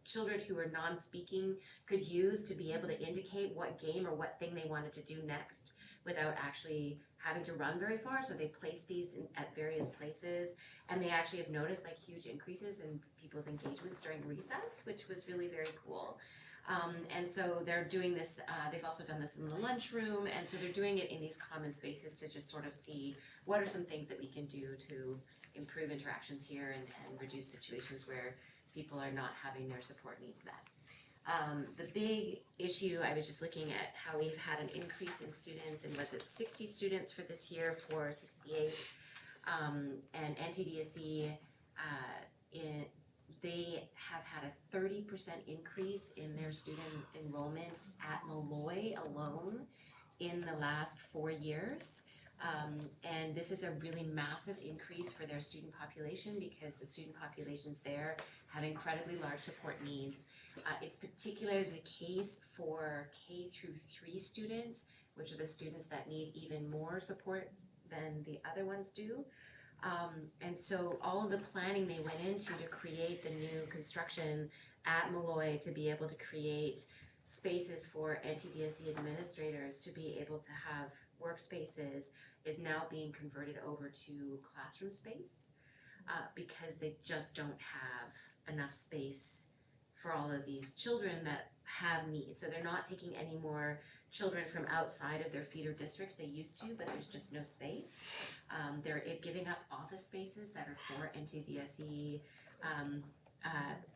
children who are non-speaking could use to be able to indicate what game or what thing they wanted to do next without actually having to run very far. So they placed these at various places, and they actually have noticed like huge increases in people's engagements during recess, which was really very cool. And so they're doing this, they've also done this in the lunchroom, and so they're doing it in these common spaces to just sort of see what are some things that we can do to improve interactions here and reduce situations where people are not having their support needs met. The big issue, I was just looking at how we've had an increase in students, and was it 60 students for this year for 68? And NTDSE, they have had a 30% increase in their student enrollments at Malloy alone in the last 4 years. And this is a really massive increase for their student population because the student populations there have incredibly large support needs. It's particularly the case for K through 3 students, which are the students that need even more support than the other ones do. And so all of the planning they went into to create the new construction at Malloy, to be able to create spaces for NTDSE administrators to be able to have workspaces, is now being converted over to classroom space, because they just don't have enough space for all of these children that have needs. So they're not taking any more children from outside of their feeder districts. They used to, but there's just no space. They're giving up office spaces that are for NTDSE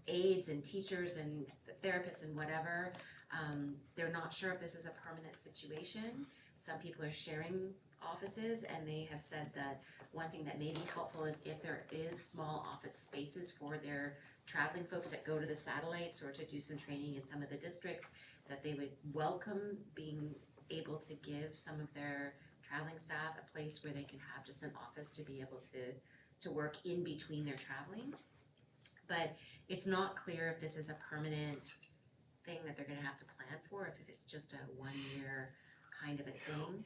aides and teachers and therapists and whatever. They're not sure if this is a permanent situation. Some people are sharing offices, and they have said that one thing that may be helpful is if there is small office spaces for their traveling folks that go to the satellites or to do some training in some of the districts, that they would welcome being able to give some of their traveling staff a place where they can have just an office to be able to work in between their traveling. But it's not clear if this is a permanent thing that they're gonna have to plan for, if it's just a 1 year kind of a thing.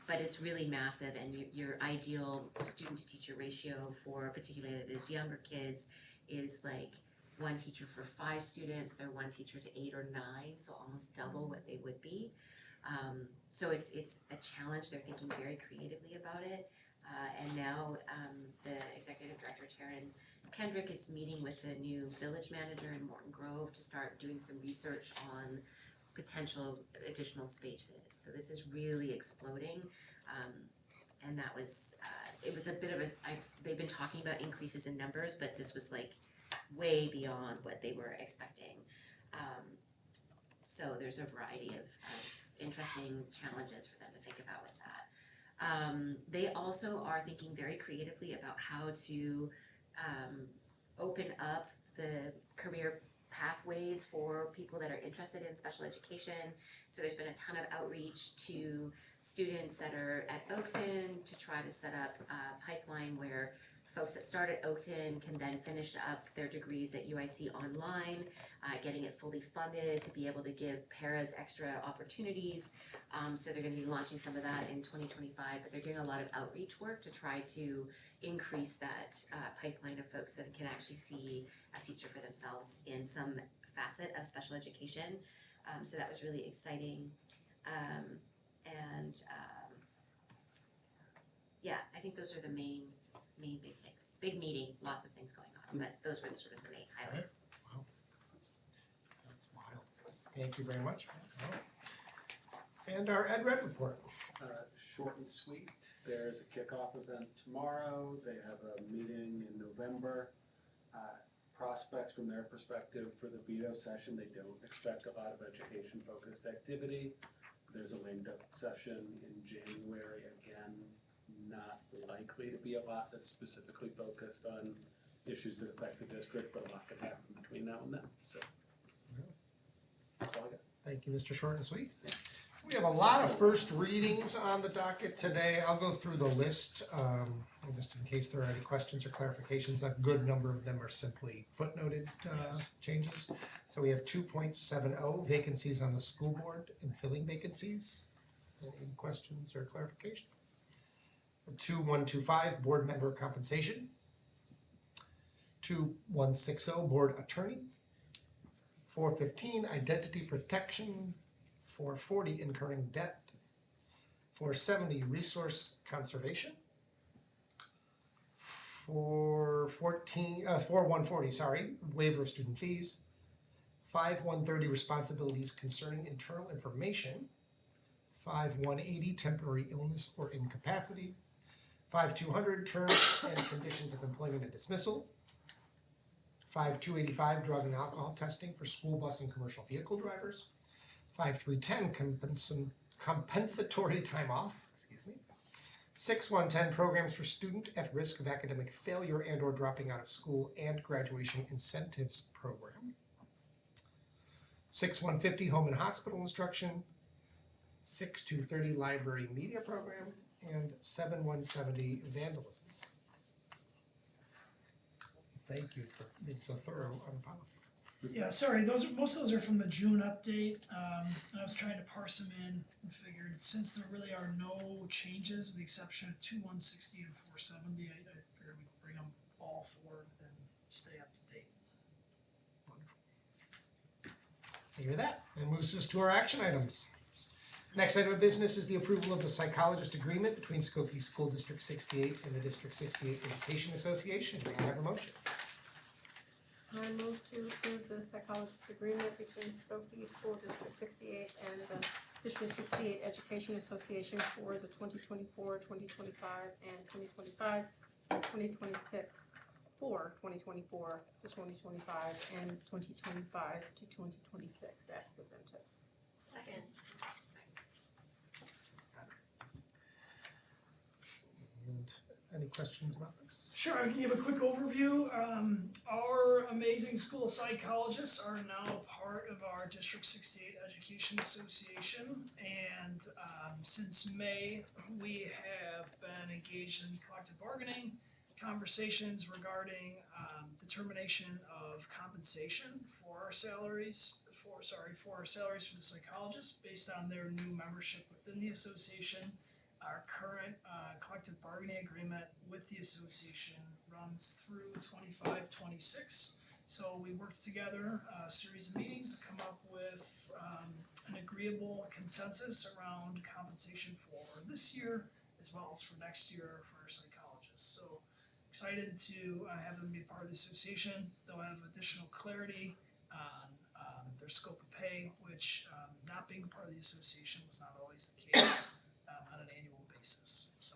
But it's really massive, and your ideal student to teacher ratio for particularly those younger kids is like 1 teacher for 5 students, they're 1 teacher to 8 or 9, so almost double what they would be. So it's a challenge. They're thinking very creatively about it. And now the executive director, Taryn Kendrick, is meeting with the new village manager in Morton Grove to start doing some research on potential additional spaces. So this is really exploding. And that was, it was a bit of they've been talking about increases in numbers, but this was like way beyond what they were expecting. So there's a variety of interesting challenges for them to think about with that. They also are thinking very creatively about how to open up the career pathways for people that are interested in special education. So there's been a ton of outreach to students that are at Oakton to try to set up a pipeline where folks that start at Oakton can then finish up their degrees at UIC online, getting it fully funded to be able to give paras extra opportunities. So they're gonna be launching some of that in 2025, but they're doing a lot of outreach work to try to increase that pipeline of folks that can actually see a future for themselves in some facet of special education. So that was really exciting. Yeah, I think those are the main big things. Big meeting, lots of things going on, but those were sort of the main highlights. Wow. That's wild. Thank you very much. And our Ed Red report. Short and sweet. There's a kickoff event tomorrow. They have a meeting in November. Prospects from their perspective for the veto session, they don't expect a lot of education-focused activity. There's a lame duck session in January, again, not likely to be a lot that's specifically focused on issues that affect the district, but a lot could happen between now and then, so. That's all I got. Thank you, Mr. Short and Sweet. We have a lot of first readings on the docket today. I'll go through the list, just in case there are any questions or clarifications. A good number of them are simply footnoted changes. So we have 2.70, vacancies on the school board and filling vacancies. Any questions or clarification? 2125, board member compensation. 2160, board attorney. 415, identity protection. 440, incurring debt. 470, resource conservation. 4140, waiver of student fees. 5130, responsibilities concerning internal information. 5180, temporary illness or incapacity. 5200, terms and conditions of employment and dismissal. 5285, drug and alcohol testing for school bus and commercial vehicle drivers. 5310, compensatory time off, 6110, programs for student at risk of academic failure and or dropping out of school and graduation incentives program. 6150, home and hospital instruction. 6230, library media program, and 7170, vandalism. Thank you for being so thorough on the policy. Yeah, sorry, most of those are from the June update, and I was trying to parse them in and figured since there really are no changes with the exception of 2160 and 470, I figured we'd bring them all forward and stay up to date. You hear that? And moves us to our action items. Next item of business is the approval of the psychologist agreement between Skokie School District 68 and the District 68 Education Association. May I have a motion? I move to approve the psychologist agreement between Skokie School District 68 and the District 68 Education Association for the 2024, 2025, and 2025, and 2026, for 2024 to 2025, and 2025 to 2026 as presented. Second. And any questions about this? Sure, I can give a quick overview. Our amazing school psychologists are now part of our District 68 Education Association, and since May, we have been engaged in collective bargaining conversations regarding determination of compensation for our salaries, for the psychologists based on their new membership within the association. Our current collective bargaining agreement with the association runs through 25-26. So we worked together a series of meetings to come up with an agreeable consensus around compensation for this year as well as for next year for our psychologists. So excited to have them be part of the association. They'll have additional clarity on their scope of pay, which not being part of the association was not always the case on an annual basis. So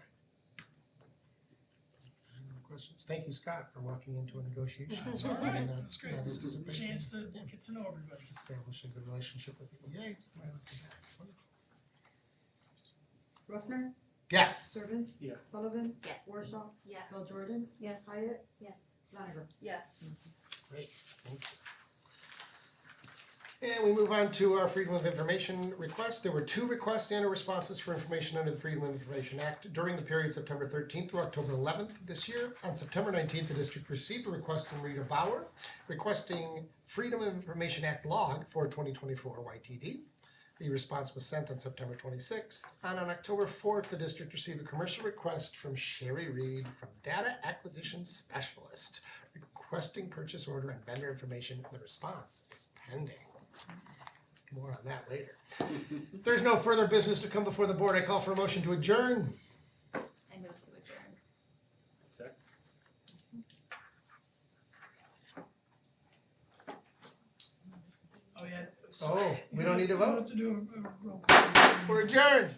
No questions. Thank you, Scott, for walking into a negotiation. that's all right. And, That's great. Not It's a anticipating. chance to Yeah. get to know everybody. Establish a good relationship with the EA. Right off the bat. Wonderful. Ruffner, Yes. Servants, Yes. Sullivan, Yes. Warshaw, Yes. Bell Jordan, Yes. Hyatt, Yes. Flanagan. Yes. Great, thank you. And we move on to our Freedom of Information request. There were 2 requests and responses for information under the Freedom of Information Act during the period September 13th through October 11th this year. On September 19th, the district received a request from Rita Bauer requesting Freedom of Information Act log for 2024 YTD. The response was sent on September 26th. And on October 4th, the district received a commercial request from Sherry Reed from Data Acquisition Specialist requesting purchase order and vendor information. The response is pending. More on that later. If there's no further business to come before the board, I call for a motion to adjourn. I move to adjourn. Second. Oh yeah. Oh, we don't need to vote? Let's do a roll call. We're adjourned.